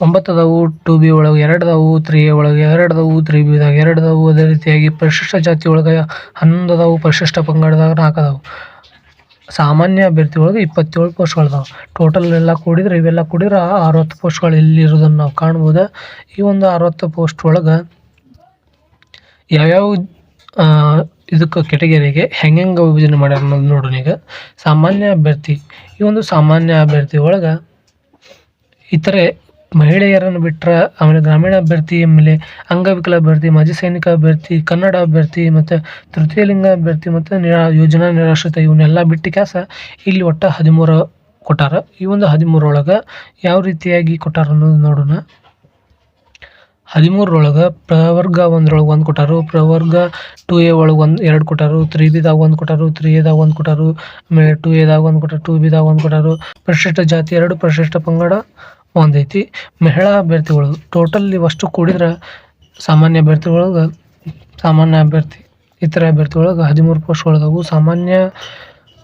9 ಅದಾವು, 2B ಒಳಗೆ 2 ಅದಾವು, 3A ಒಳಗೆ 2 ಅದಾವು, 3Bದಾಗ 2 ಅದಾವು. ಅದೇ ರೀತಿಯಾಗಿ ಪರಿಶಿಷ್ಟ ಜಾತಿ ಒಳಗೆ 11 ಅದಾವು, ಪರಿಶಿಷ್ಟ ಪಂಗಡದಾಗ 4 ಅದಾವು. ಸಾಮಾನ್ಯ ಅಭ್ಯರ್ಥಿ ಒಳಗೆ 27 ಪೋಸ್ಟ್ಗಳದಾವೆ. ಟೋಟಲ್ ಎಲ್ಲ ಕೂಡಿದ್ರೆ ಇವೆಲ್ಲ ಕೂಡಿದ್ರೆ 60 ಪೋಸ್ಟ್ಗಳು ಇಲ್ಲಿರೋದನ್ನು ನಾವು ಕಾಣ್ಬೋದು. ಈ ಒಂದು 60 ಪೋಸ್ಟ್ ಒಳಗೆ ಯಾವ್ಯಾವ ಇದಕ್ಕೆ ಕೆಟಗರಿಗೆ ಹೆಂಗೆ ವಿಭಜನೆ ಮಾಡ್ಯಾರ ಅನ್ನೋದು ನೋಡೋಣ. ಈಗ ಸಾಮಾನ್ಯ ಅಭ್ಯರ್ಥಿ, ಈ ಒಂದು ಸಾಮಾನ್ಯ ಅಭ್ಯರ್ಥಿ ಒಳಗೆ ಇತರೆ ಮಹಿಳೆಯರನ್ನು ಬಿಟ್ಟರೆ, ಆಮೇಲೆ ಗ್ರಾಮೀಣ ಅಭ್ಯರ್ಥಿ, ಆಮೇಲೆ ಅಂಗವಿಕಲ ಅಭ್ಯರ್ಥಿ, ಮಾಜಿ ಸೈನಿಕ ಅಭ್ಯರ್ಥಿ, ಕನ್ನಡ ಅಭ್ಯರ್ಥಿ, ಮತ್ತು ತೃತೀಯ ಲಿಂಗ ಅಭ್ಯರ್ಥಿ, ಮತ್ತು ಯೋಜನಾ ನಿರಾಶ್ರಿತ ಇವನ್ನೆಲ್ಲ ಬಿಟ್ಟು ಇಲ್ಲಿ ಒಟ್ಟು 13 ಕೊಟ್ಟಾರ. ಈ ಒಂದು 13 ಒಳಗೆ ಯಾವ ರೀತಿಯಾಗಿ ಕೊಟ್ಟಾರ ಅನ್ನೋದು ನೋಡೋಣ. 13 ಒಳಗೆ ಪ್ರವರ್ಗ 1 1 ಕೊಟ್ಟಾರು, ಪ್ರವರ್ಗ 2A ಒಳಗೆ 2 ಕೊಟ್ಟಾರು, 3Bದಾಗ 1 ಕೊಟ್ಟಾರು, 3Aದಾಗ 1 ಕೊಟ್ಟಾರು, ಆಮೇಲೆ 2Aದಾಗ 1 ಕೊಟ್ಟಾರು, 2Bದಾಗ 1 ಕೊಟ್ಟಾರು. ಪರಿಶಿಷ್ಟ ಜಾತಿ 2, ಪರಿಶಿಷ್ಟ ಪಂಗಡ 1 ಐತಿ. ಮಹಿಳಾ ಅಭ್ಯರ್ಥಿಗಳು ಟೋಟಲ್ ಇವಷ್ಟು ಕೂಡಿದ್ರೆ ಸಾಮಾನ್ಯ ಅಭ್ಯರ್ಥಿ ಇತರ ಅಭ್ಯರ್ಥಿ ಒಳಗೆ 13 ಪೋಸ್ಟ್ಗಳದಾವು. ಸಾಮಾನ್ಯ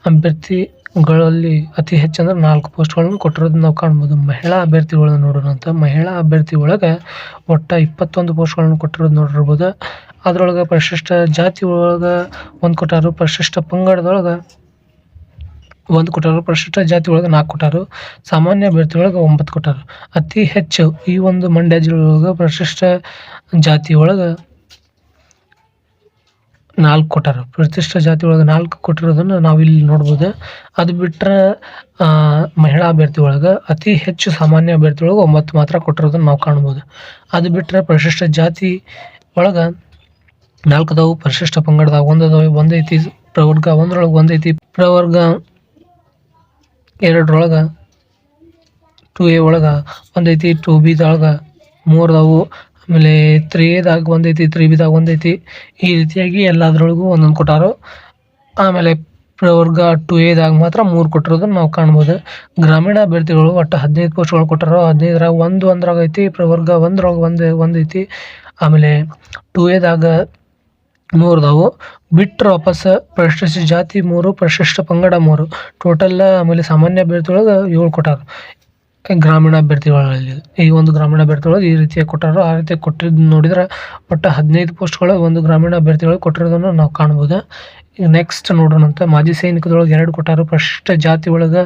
ಅಭ್ಯರ್ಥಿಗಳಲ್ಲಿ ಅತಿ ಹೆಚ್ಚಂದ್ರೆ 4 ಪೋಸ್ಟ್ಗಳನ್ನು ಕೊಟ್ಟಿರೋದನ್ನ ನಾವು ಕಾಣ್ಬೋದು. ಮಹಿಳಾ ಅಭ್ಯರ್ಥಿಗಳನ್ನ ನೋಡೋಣ ಅಂತ. ಮಹಿಳಾ ಅಭ್ಯರ್ಥಿ ಒಳಗೆ ಒಟ್ಟು 21 ಪೋಸ್ಟ್ಗಳನ್ನು ಕೊಟ್ಟಿರೋದು ನೋಡಿರ್ಬೋದು. ಅದರೊಳಗೆ ಪರಿಶಿಷ್ಟ ಜಾತಿ ಒಳಗೆ 1 ಕೊಟ್ಟಾರು, ಪರಿಶಿಷ್ಟ ಪಂಗಡದೊಳಗೆ 1 ಕೊಟ್ಟಾರು, ಪರಿಶಿಷ್ಟ ಜಾತಿ ಒಳಗೆ 4 ಕೊಟ್ಟಾರು, ಸಾಮಾನ್ಯ ಅಭ್ಯರ್ಥಿ ಒಳಗೆ 9 ಕೊಟ್ಟಾರು. ಅತಿ ಹೆಚ್ಚು ಈ ಒಂದು ಮಂಡ್ಯ ಜಿಲ್ಲೆ ಒಳಗೆ ಪರಿಶಿಷ್ಟ ಜಾತಿ ಒಳಗೆ 4 ಕೊಟ್ಟಾರ. ಪರಿಶಿಷ್ಟ ಜಾತಿ ಒಳಗೆ 4 ಕೊಟ್ಟಿರೋದನ್ನು ನಾವು ಇಲ್ಲಿ ನೋಡ್ಬೋದು. ಅದು ಬಿಟ್ಟರೆ ಮಹಿಳಾ ಅಭ್ಯರ್ಥಿ ಒಳಗೆ ಅತಿ ಹೆಚ್ಚು ಸಾಮಾನ್ಯ ಅಭ್ಯರ್ಥಿ ಒಳಗೆ 9 ಮಾತ್ರ ಕೊಟ್ಟಿರೋದನ್ನು ನಾವು ಕಾಣ್ಬೋದು. ಅದು ಬಿಟ್ಟರೆ ಪರಿಶಿಷ್ಟ ಜಾತಿ ಒಳಗೆ 4 ಅದಾವು, ಪರಿಶಿಷ್ಟ ಪಂಗಡದಾಗ 1 ಅದಾವೆ, 1 ಐತಿ, ಪ್ರವರ್ಗ 1 1 ಐತಿ, ಪ್ರವರ್ಗ 2 2A ಒಳಗೆ 1 ಐತಿ, 2Bದಾಗ 3 ಅದಾವು, ಆಮೇಲೆ 3Aದಾಗ 1 ಐತಿ, 3Bದಾಗ 1 ಐತಿ. ಈ ರೀತಿಯಾಗಿ ಎಲ್ಲದರೊಳಗೂ ಒಂದೊಂದು ಕೊಟ್ಟಾರು. ಆಮೇಲೆ ಪ್ರವರ್ಗ 2Aದಾಗ ಮಾತ್ರ 3 ಕೊಟ್ಟಿರೋದನ್ನು ನಾವು ಕಾಣ್ಬೋದು. ಗ್ರಾಮೀಣ ಅಭ್ಯರ್ಥಿಗಳು ಒಟ್ಟು 15 ಪೋಸ್ಟ್ಗಳು ಕೊಟ್ಟಾರು. 15ರಾಗ 1 ಒಂದ್ರಾಗ ಐತಿ, ಪ್ರವರ್ಗ 1 1 ಐತಿ, ಆಮೇಲೆ 2Aದಾಗ 3 ಅದಾವು. ಬಿಟ್ಟರೆ ವಾಪಸ್ ಪರಿಶಿಷ್ಟ ಜಾತಿ 3, ಪರಿಶಿಷ್ಟ ಪಂಗಡ 3 ಟೋಟಲ್. ಆಮೇಲೆ ಸಾಮಾನ್ಯ ಅಭ್ಯರ್ಥಿ ಒಳಗೆ 7 ಕೊಟ್ಟಾರು. ಗ್ರಾಮೀಣ ಅಭ್ಯರ್ಥಿಗಳಲ್ಲಿ ಈ ಒಂದು ಗ್ರಾಮೀಣ ಅಭ್ಯರ್ಥಿಗಳು ಈ ರೀತಿಯಾಗಿ ಕೊಟ್ಟಾರು. ಆ ರೀತಿ ಕೊಟ್ಟಿದ್ದು ನೋಡಿದ್ರೆ ಒಟ್ಟು 15 ಪೋಸ್ಟ್ಗಳು ಒಂದು ಗ್ರಾಮೀಣ ಅಭ್ಯರ್ಥಿಗಳು ಕೊಟ್ಟಿರೋದನ್ನು ನಾವು ಕಾಣ್ಬೋದು. ಈಗ ನೆಕ್ಸ್ಟ್ ನೋಡೋಣ ಅಂತ. ಮಾಜಿ ಸೈನಿಕದೊಳಗೆ 2 ಕೊಟ್ಟಾರು, ಪರಿಶಿಷ್ಟ ಜಾತಿ ಒಳಗೆ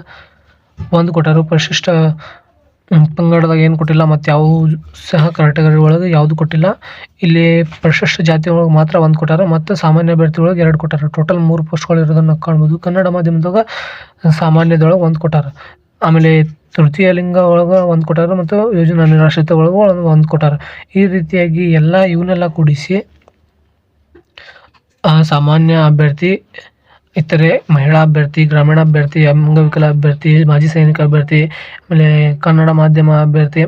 1 ಕೊಟ್ಟಾರು, ಪರಿಶಿಷ್ಟ ಪಂಗಡದಾಗ ಏನು ಕೊಟ್ಟಿಲ್ಲ, ಮತ್ತು ಯಾವ ಸಹ ಕ್ಯಾಟಗರಿ ಒಳಗೆ ಯಾವುದು ಕೊಟ್ಟಿಲ್ಲ. ಇಲ್ಲಿ ಪರಿಶಿಷ್ಟ ಜಾತಿ ಒಳಗೆ ಮಾತ್ರ 1 ಕೊಟ್ಟಾರು, ಮತ್ತು ಸಾಮಾನ್ಯ ಅಭ್ಯರ್ಥಿ ಒಳಗೆ 2 ಕೊಟ್ಟಾರು. ಟೋಟಲ್ 3 ಪೋಸ್ಟ್ಗಳು ಇರೋದನ್ನು ಕಾಣ್ಬೋದು. ಕನ್ನಡ ಮಾಧ್ಯಮದಾಗ ಸಾಮಾನ್ಯದೊಳಗೆ 1 ಕೊಟ್ಟಾರು. ಆಮೇಲೆ ತೃತೀಯ ಲಿಂಗ ಒಳಗೆ 1 ಕೊಟ್ಟಾರು, ಮತ್ತು ಯೋಜನಾ ನಿರಾಶ್ರಿತ ಒಳಗೆ 1 ಕೊಟ್ಟಾರು. ಈ ರೀತಿಯಾಗಿ ಇವನ್ನೆಲ್ಲ ಕೂಡಿಸಿ ಸಾಮಾನ್ಯ ಅಭ್ಯರ್ಥಿ, ಇತರೆ ಮಹಿಳಾ ಅಭ್ಯರ್ಥಿ, ಗ್ರಾಮೀಣ ಅಭ್ಯರ್ಥಿ, ಅಂಗವಿಕಲ ಅಭ್ಯರ್ಥಿ, ಮಾಜಿ ಸೈನಿಕ ಅಭ್ಯರ್ಥಿ, ಆಮೇಲೆ ಕನ್ನಡ ಮಾಧ್ಯಮ ಅಭ್ಯರ್ಥಿ,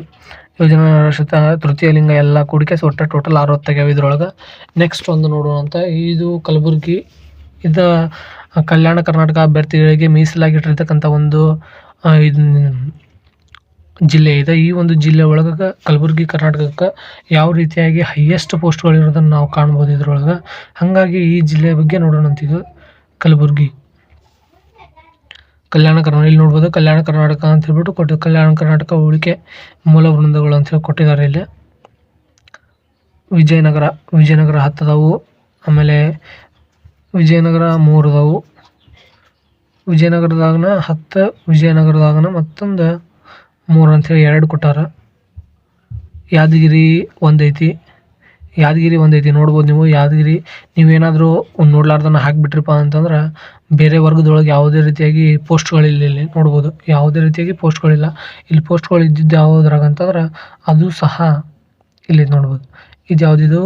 ಯೋಜನಾ ನಿರಾಶ್ರಿತ, ತೃತೀಯ ಲಿಂಗ ಎಲ್ಲ ಕೂಡಿಕೆ ಒಟ್ಟು ಟೋಟಲ್ 60 ಆಗ್ಯಾವ ಇದ್ರೊಳಗೆ. ನೆಕ್ಸ್ಟ್ ಒಂದು ನೋಡೋಣ ಅಂತ. ಇದು ಕಲಬುರಗಿ, ಇದು ಕಲ್ಯಾಣ ಕರ್ನಾಟಕ ಅಭ್ಯರ್ಥಿಗಳಿಗೆ ಮೀಸಲಾಗಿಟ್ಟಿರ್ತಕ್ಕಂಥ ಒಂದು ಜಿಲ್ಲೆ ಇದೆ. ಈ ಒಂದು ಜಿಲ್ಲೆ ಒಳಗೆ ಕಲಬುರಗಿ ಕರ್ನಾಟಕಕ್ಕೆ ಯಾವ ರೀತಿಯಾಗಿ ಹೈಯೆಸ್ಟ್ ಪೋಸ್ಟ್ಗಳಿರೋದನ್ನು ನಾವು ಕಾಣ್ಬೋದು ಇದ್ರೊಳಗೆ. ಹಾಗಾಗಿ ಈ ಜಿಲ್ಲೆಯ ಬಗ್ಗೆ ನೋಡೋಣ ಅಂತಿದ್ದು. ಕಲಬುರಗಿ, ಕಲ್ಯಾಣ ಕರ್ನಾಟಕ, ಇಲ್ಲಿ ನೋಡ್ಬೋದು ಕಲ್ಯಾಣ ಕರ್ನಾಟಕ ಅಂತ ಹೇಳ್ಬಿಟ್ಟು ಕೊಟ್ಟು, ಕಲ್ಯಾಣ ಕರ್ನಾಟಕ ಉಳಿಕೆ ಮೂಲ ವೃಂದಗಳು ಅಂತ ಹೇಳಿ ಕೊಟ್ಟಿದ್ದಾರೆ ಇಲ್ಲಿ. ವಿಜಯನಗರ 10 ಅದಾವು, ಆಮೇಲೆ ವಿಜಯನಗರ 3 ಅದಾವು, ವಿಜಯನಗರದಾಗನ 10, ವಿಜಯನಗರದಾಗನ ಮತ್ತೊಂದು 3 ಅಂಥೇಳಿ 2 ಕೊಟ್ಟಾರ. ಯಾದಗಿರಿ 1 ಐತಿ, ಯಾದಗಿರಿ 1 ಐತಿ ನೋಡ್ಬೋದು ನೀವು. ಯಾದಗಿರಿ ನೀವೇನಾದರೂ ನೋಡ್ಲಾರ್ದನ್ನ ಹಾಕಿಬಿಟ್ರಿಪ್ಪ ಅಂತಂದ್ರೆ ಬೇರೆ ವರ್ಗದೊಳಗೆ ಯಾವುದೇ ರೀತಿಯಾಗಿ ಪೋಸ್ಟ್ಗಳಿಲ್ಲ. ಇಲ್ಲಿ ನೋಡ್ಬೋದು ಯಾವುದೇ ರೀತಿಯಾಗಿ ಪೋಸ್ಟ್ಗಳಿಲ್ಲ. ಇಲ್ಲಿ ಪೋಸ್ಟ್ಗಳು ಇದ್ದಿದ್ದು ಯಾವುದ್ರಾಗ ಅಂತಂದ್ರೆ ಅದು ಸಹ ಇಲ್ಲಿ ನೋಡ್ಬೋದು. ಇದು ಯಾವುದಿದು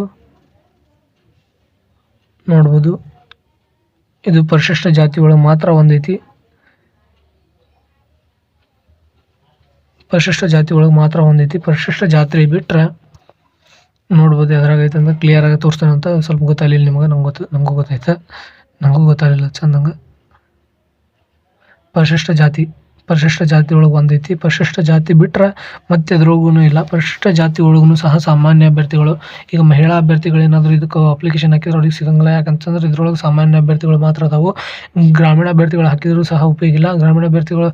ನೋಡ್ಬೋದು, ಇದು ಪರಿಶಿಷ್ಟ ಜಾತಿ ಒಳಗೆ ಮಾತ್ರ 1 ಐತಿ. ಪರಿಶಿಷ್ಟ ಜಾತಿ ಒಳಗೆ ಮಾತ್ರ 1 ಐತಿ. ಪರಿಶಿಷ್ಟ ಜಾತಿ ಬಿಟ್ಟರೆ ನೋಡ್ಬೋದು ಯಾವ್ದ್ರಾಗ ಐತೆ ಅಂತ ಕ್ಲಿಯರಾಗಿ ತೋರಿಸ್ತೇನೆ ಅಂತ. ಸ್ವಲ್ಪ ಗೊತ್ತಾಗಲಿಲ್ಲ ನಿಮಗೆ, ನಮಗೂ ಗೊತ್ತಾಯ್ತು, ನನಗೂ ಗೊತ್ತಾಗಲಿಲ್ಲ ಚಂದಂಗೆ. ಪರಿಶಿಷ್ಟ ಜಾತಿ ಒಳಗೆ 1 ಐತಿ. ಪರಿಶಿಷ್ಟ ಜಾತಿ ಬಿಟ್ಟರೆ ಮತ್ತೆ ಅದ್ರೊಳಗೂ ಇಲ್ಲ. ಪರಿಶಿಷ್ಟ ಜಾತಿ ಒಳಗೂ ಸಹ ಸಾಮಾನ್ಯ ಅಭ್ಯರ್ಥಿಗಳು, ಈಗ ಮಹಿಳಾ ಅಭ್ಯರ್ಥಿಗಳು ಏನಾದರೂ ಇದಕ್ಕೆ ಅಪ್ಲಿಕೇಶನ್ ಹಾಕಿದ್ರೆ ಅವ್ರಿಗೆ ಸಿಗಂಗಿಲ್ಲ. ಯಾಕಂತಂದ್ರೆ ಇದ್ರೊಳಗೆ ಸಾಮಾನ್ಯ ಅಭ್ಯರ್ಥಿಗಳು ಮಾತ್ರ ಅದಾವು. ಗ್ರಾಮೀಣ ಅಭ್ಯರ್ಥಿಗಳು ಹಾಕಿದರೂ ಸಹ ಉಪಯೋಗ ಇಲ್ಲ. ಗ್ರಾಮೀಣ ಅಭ್ಯರ್ಥಿಗಳು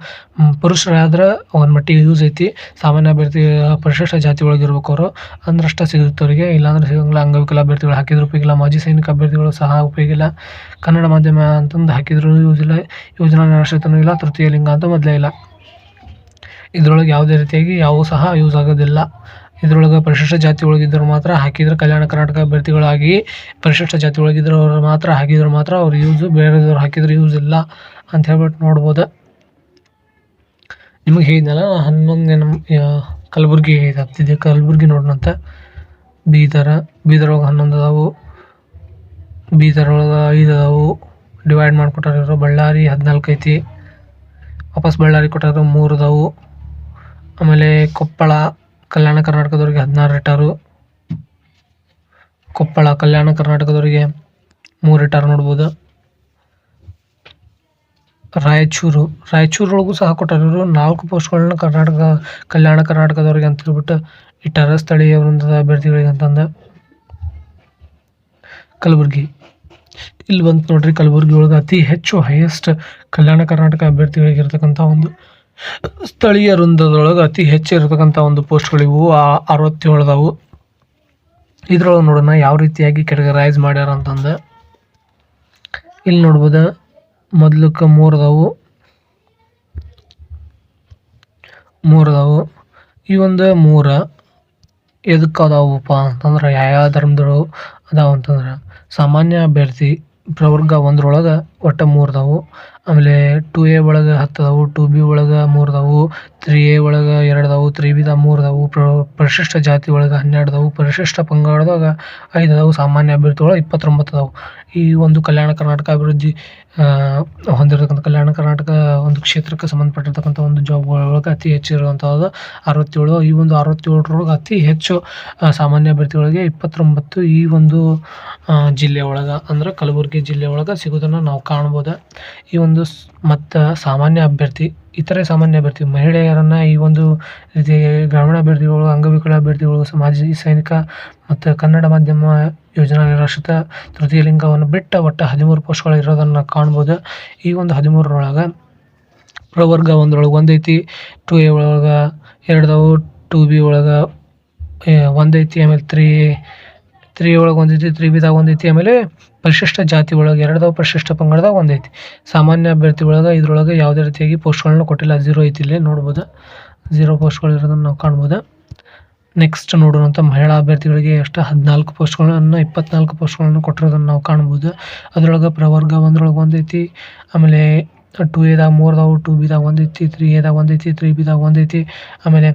ಪುರುಷರಾದ್ರೆ ಒಂದು ಮಟ್ಟಿಗೆ ಯೂಸ್ ಐತಿ. ಸಾಮಾನ್ಯ ಅಭ್ಯರ್ಥಿ ಪರಿಶಿಷ್ಟ ಜಾತಿ ಒಳಗೆ ಇರ್ಬೇಕು ಅವರು, ಅಂದ್ರಷ್ಟೇ ಸಿಗುತ್ತೆ ಅವರಿಗೆ, ಇಲ್ಲಾಂದ್ರೆ ಸಿಗಂಗಿಲ್ಲ. ಅಂಗವಿಕಲ ಅಭ್ಯರ್ಥಿಗಳು ಹಾಕಿದ್ರು ಉಪಯೋಗ ಇಲ್ಲ. ಮಾಜಿ ಸೈನಿಕ ಅಭ್ಯರ್ಥಿಗಳು ಸಹ ಉಪಯೋಗ ಇಲ್ಲ. ಕನ್ನಡ ಮಾಧ್ಯಮ ಅಂತಂದು ಹಾಕಿದ್ರು ಯೂಸ್ ಇಲ್ಲ. ಯೋಜನಾ ನಿರಾಶ್ರಿತನೂ ಇಲ್ಲ. ತೃತೀಯ ಲಿಂಗ ಅಂತ ಮೊದಲೇ ಇಲ್ಲ. ಇದರೊಳಗೆ ಯಾವುದೇ ರೀತಿಯಾಗಿ ಯಾವ ಸಹ ಯೂಸ್ ಆಗೋದಿಲ್ಲ. ಇದರೊಳಗೆ ಪರಿಶಿಷ್ಟ ಜಾತಿ ಒಳಗಿದ್ರು ಮಾತ್ರ ಹಾಕಿದ್ರೆ ಕಲ್ಯಾಣ ಕರ್ನಾಟಕ ಅಭ್ಯರ್ಥಿಗಳಾಗಿ ಪರಿಶಿಷ್ಟ ಜಾತಿ ಒಳಗಿದ್ರವ್ರು ಮಾತ್ರ ಹಾಕಿದ್ರೆ ಮಾತ್ರ ಅವ್ರು ಯೂಸು, ಬೇರೆದವ್ರು ಹಾಕಿದ್ರೆ ಯೂಸ್ ಇಲ್ಲ ಅಂತ ಹೇಳ್ಬಿಟ್ಟು ನೋಡ್ಬೋದು. ನಿಮಗೆ ಹೇಳಿದ್ನಲ್ಲ 11 ಕಲಬುರಗಿ ಆಗ್ತಿದೆ. ಕಲಬುರಗಿ ನೋಡೋಣಂತ. ಬೀದರ್ ಒಳಗೆ 11 ಅದಾವು, ಬೀದರ್ ಒಳಗೆ 5 ಅದಾವು, ಡಿವೈಡ್ ಮಾಡಿಕೊಟ್ಟಾರ. ಬಳ್ಳಾರಿ 14 ಐತಿ, ವಾಪಸ್ ಬಳ್ಳಾರಿ ಕೊಟ್ಟಾರು 3 ಅದಾವು. ಆಮೇಲೆ ಕೊಪ್ಪಳ ಕಲ್ಯಾಣ ಕರ್ನಾಟಕದವ್ರಿಗೆ 16 ಇಟ್ಟಾರು. ಕೊಪ್ಪಳ ಕಲ್ಯಾಣ ಕರ್ನಾಟಕದವರಿಗೆ 3 ಇಟ್ಟಾರು ನೋಡ್ಬೋದು. ರಾಯಚೂರೊಳಗೂ ಸಹ ಕೊಟ್ಟಾರ. ಇವರು 4 ಪೋಸ್ಟ್ಗಳನ್ನ ಕಲ್ಯಾಣ ಕರ್ನಾಟಕದವ್ರಿಗೆ ಅಂತ ಹೇಳ್ಬಿಟ್ಟು ಇಟ್ಟಾರ, ಸ್ಥಳೀಯ ವೃಂದದ ಅಭ್ಯರ್ಥಿಗಳಿಗೆ ಅಂತಂದ. ಕಲಬುರಗಿ ಇಲ್ಲಿ ಬಂತು ನೋಡ್ರಿ. ಕಲಬುರಗಿ ಒಳಗೆ ಅತಿ ಹೆಚ್ಚು ಹೈಯೆಸ್ಟ್ ಕಲ್ಯಾಣ ಕರ್ನಾಟಕ ಅಭ್ಯರ್ಥಿಗಳಿಗೆ ಇರ್ತಕ್ಕಂಥ ಒಂದು ಸ್ಥಳೀಯ ವೃಂದದೊಳಗೆ ಅತಿ ಹೆಚ್ಚು ಇರತಕ್ಕಂಥ ಒಂದು ಪೋಸ್ಟ್ಗಳಿವು 67 ಅದಾವು. ಇದ್ರೊಳಗೆ ನೋಡೋಣ ಯಾವ ರೀತಿಯಾಗಿ ಕೆಟಗರೈಸ್ ಮಾಡ್ಯಾರ ಅಂತಂದು. ಇಲ್ಲಿ ನೋಡ್ಬೋದು ಮೊದಲಕ್ಕೆ 3 ಅದಾವು. ಈ ಒಂದು 3 ಎದಕ್ಕೆ ಅದಾವಪ್ಪ ಅಂತಂದ್ರೆ ಯಾವ ಧರ್ಮದವರು ಅದಾವ ಅಂತಂದ್ರೆ ಸಾಮಾನ್ಯ ಅಭ್ಯರ್ಥಿ ಪ್ರವರ್ಗ 1 ಒಟ್ಟು 3 ಅದಾವು. ಆಮೇಲೆ 2A ಒಳಗೆ 10 ಅದಾವು, 2B ಒಳಗೆ 3 ಅದಾವು, 3A ಒಳಗೆ 2 ಅದಾವು, 3B 3 ಅದಾವು, ಪರಿಶಿಷ್ಟ ಜಾತಿ ಒಳಗೆ 12 ಅದಾವು, ಪರಿಶಿಷ್ಟ ಪಂಗಡದಾಗ 5 ಅದಾವು, ಸಾಮಾನ್ಯ ಅಭ್ಯರ್ಥಿ ಒಳಗೆ 29 ಅದಾವು. ಈ ಒಂದು ಕಲ್ಯಾಣ ಕರ್ನಾಟಕ ಅಭಿವೃದ್ಧಿ ಹೊಂದಿರತಕ್ಕಂಥ ಕಲ್ಯಾಣ ಕರ್ನಾಟಕ ಒಂದು ಕ್ಷೇತ್ರಕ್ಕೆ ಸಂಬಂಧಪಟ್ಟಿರ್ತಕ್ಕಂಥ ಒಂದು ಜಾಬ್ಗಳೊಳಗೆ ಅತಿ ಹೆಚ್ಚು ಇರುವಂಥದ್ದು 67. ಈ ಒಂದು 67ರೊಳಗೆ ಅತಿ ಹೆಚ್ಚು ಸಾಮಾನ್ಯ ಅಭ್ಯರ್ಥಿಗಳಿಗೆ 29 ಈ ಒಂದು ಜಿಲ್ಲೆ ಒಳಗೆ ಅಂದ್ರೆ ಕಲಬುರಗಿ ಜಿಲ್ಲೆ ಒಳಗೆ ಸಿಗೋದನ್ನು ನಾವು ಕಾಣ್ಬೋದು. ಈ ಒಂದು ಮತ್ತು ಸಾಮಾನ್ಯ ಅಭ್ಯರ್ಥಿ, ಇತರೆ ಸಾಮಾನ್ಯ ಅಭ್ಯರ್ಥಿ ಮಹಿಳೆಯರನ್ನು ಈ ಒಂದು ರೀತಿ ಗ್ರಾಮೀಣ ಅಭ್ಯರ್ಥಿಗಳು, ಅಂಗವಿಕಲ ಅಭ್ಯರ್ಥಿಗಳು, ಮಾಜಿ ಸೈನಿಕ ಮತ್ತು ಕನ್ನಡ ಮಾಧ್ಯಮ ಯೋಜನಾ ನಿರಾಶ್ರಿತ ತೃತೀಯ ಲಿಂಗವನ್ನು ಬಿಟ್ಟ ಒಟ್ಟು 13 ಪೋಸ್ಟ್ಗಳು ಇರೋದನ್ನು ಕಾಣ್ಬೋದು. ಈ ಒಂದು 13ರೊಳಗೆ ಪ್ರವರ್ಗ 1 1 ಐತಿ, 2A ಒಳಗೆ 2 ಅದಾವು, 2B ಒಳಗೆ 1 ಐತಿ, ಆಮೇಲೆ 3A ಒಳಗೆ 1 ಐತಿ, 3B 1 ಐತಿ, ಆಮೇಲೆ ಪರಿಶಿಷ್ಟ ಜಾತಿ ಒಳಗೆ 2 ಅದಾವು, ಪರಿಶಿಷ್ಟ ಪಂಗಡದಾಗ 1 ಐತಿ. ಸಾಮಾನ್ಯ ಅಭ್ಯರ್ಥಿ ಒಳಗೆ ಇದ್ರೊಳಗೆ ಯಾವುದೇ ರೀತಿಯಾಗಿ ಪೋಸ್ಟ್ಗಳನ್ನ ಕೊಟ್ಟಿಲ್ಲ, 0 ಐತಿ. ಇಲ್ಲಿ ನೋಡ್ಬೋದು 0 ಪೋಸ್ಟ್ಗಳು ಇರೋದನ್ನು ನಾವು ಕಾಣ್ಬೋದು. ನೆಕ್ಸ್ಟ್ ನೋಡುವಂಥ ಮಹಿಳಾ ಅಭ್ಯರ್ಥಿಗಳಿಗೆ ಎಷ್ಟು 14 ಪೋಸ್ಟ್ಗಳನ್ನು 24 ಪೋಸ್ಟ್ಗಳನ್ನು ಕೊಟ್ಟಿರೋದನ್ನು ನಾವು ಕಾಣ್ಬೋದು. ಅದರೊಳಗೆ ಪ್ರವರ್ಗ 1 1 ಐತಿ, ಆಮೇಲೆ 2A 3 ಅದಾವು, 2B 1 ಐತಿ, 3A 1 ಐತಿ, 3B 1 ಐತಿ, ಆಮೇಲೆ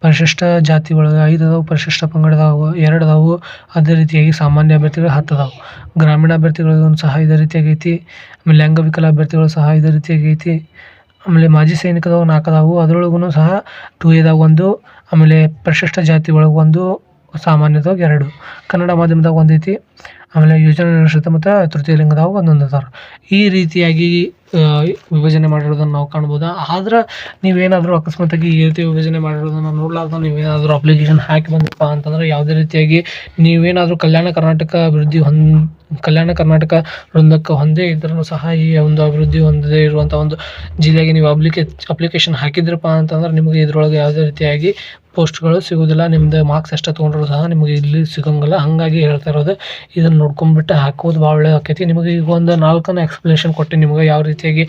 ಪರಿಶಿಷ್ಟ ಜಾತಿ ಒಳಗೆ 5 ಅದಾವು, ಪರಿಶಿಷ್ಟ ಪಂಗಡದಾಗ 2 ಅದಾವು. ಅದೇ ರೀತಿಯಾಗಿ ಸಾಮಾನ್ಯ ಅಭ್ಯರ್ಥಿಗಳು 10 ಅದಾವು. ಗ್ರಾಮೀಣ ಅಭ್ಯರ್ಥಿಗಳಿಗೂ ಸಹ ಇದೇ ರೀತಿಯಾಗಿ ಐತಿ. ಆಮೇಲೆ ಅಂಗವಿಕಲ ಅಭ್ಯರ್ಥಿಗಳು ಸಹ ಇದೇ ರೀತಿಯಾಗಿ ಐತಿ. ಆಮೇಲೆ ಮಾಜಿ ಸೈನಿಕದವು 4 ಅದಾವು, ಅದರೊಳಗೂ ಸಹ 2A 1, ಆಮೇಲೆ ಪರಿಶಿಷ್ಟ ಜಾತಿ ಒಳಗೆ 1, ಸಾಮಾನ್ಯದಾಗ 2, ಕನ್ನಡ ಮಾಧ್ಯಮದಾಗ 1 ಐತಿ, ಆಮೇಲೆ ಯೋಜನಾ ನಿರಾಶ್ರಿತ ಮತ್ತು ತೃತೀಯ ಲಿಂಗದಾಗ 1 ಅದಾರ. ಈ ರೀತಿಯಾಗಿ ವಿಭಜನೆ ಮಾಡಿರೋದನ್ನು ನಾವು ಕಾಣ್ಬೋದು. ಆದ್ರೆ ನೀವೇನಾದರೂ ಅಕಸ್ಮಾತಾಗಿ ಈ ರೀತಿ ವಿಭಜನೆ ಮಾಡಿರೋದನ್ನು ನೋಡಲಾರ್ದ ನೀವೇನಾದರೂ ಅಪ್ಲಿಕೇಶನ್ ಹಾಕಿ ಬಂದಪ್ಪ ಅಂತಂದ್ರೆ ಯಾವುದೇ ರೀತಿಯಾಗಿ ನೀವೇನಾದರೂ ಕಲ್ಯಾಣ ಕರ್ನಾಟಕ ಕಲ್ಯಾಣ ಕರ್ನಾಟಕ ವೃಂದಕ್ಕೆ ಹೊಂದೇ ಇದ್ರೂ ಸಹ ಈ ಒಂದು ಅಭಿವೃದ್ಧಿ ಹೊಂದದೇ ಇರುವಂಥ ಒಂದು ಜಿಲ್ಲೆಗೆ ನೀವು ಅಪ್ಲಿಕೇಶನ್ ಹಾಕಿದ್ರಪ್ಪ ಅಂತಂದ್ರೆ ನಿಮಗೆ ಇದರೊಳಗೆ ಯಾವುದೇ ರೀತಿಯಾಗಿ ಪೋಸ್ಟ್ಗಳು ಸಿಗೋದಿಲ್ಲ. ನಿಮ್ಮದು ಮಾರ್ಕ್ಸ್ ಎಷ್ಟು ತೊಗೊಂಡ್ರು ಸಹ ನಿಮಗೆ ಇಲ್ಲಿ ಸಿಗೋಂಗಿಲ್ಲ. ಹಾಗಾಗಿ ಹೇಳ್ತಾ ಇರೋದು ಇದನ್ನು ನೋಡ್ಕೊಂಡ್ಬಿಟ್ಟು ಹಾಕೋದು ಭಾಳ ಒಳ್ಳೆ ಆಕೈತಿ. ನಿಮಗೆ ಈಗ ಒಂದು 4 ಎಕ್ಸ್ಪ್ಲನೇಷನ್ ಕೊಟ್ಟು ನಿಮಗೆ ಯಾವ ರೀತಿಯಾಗಿ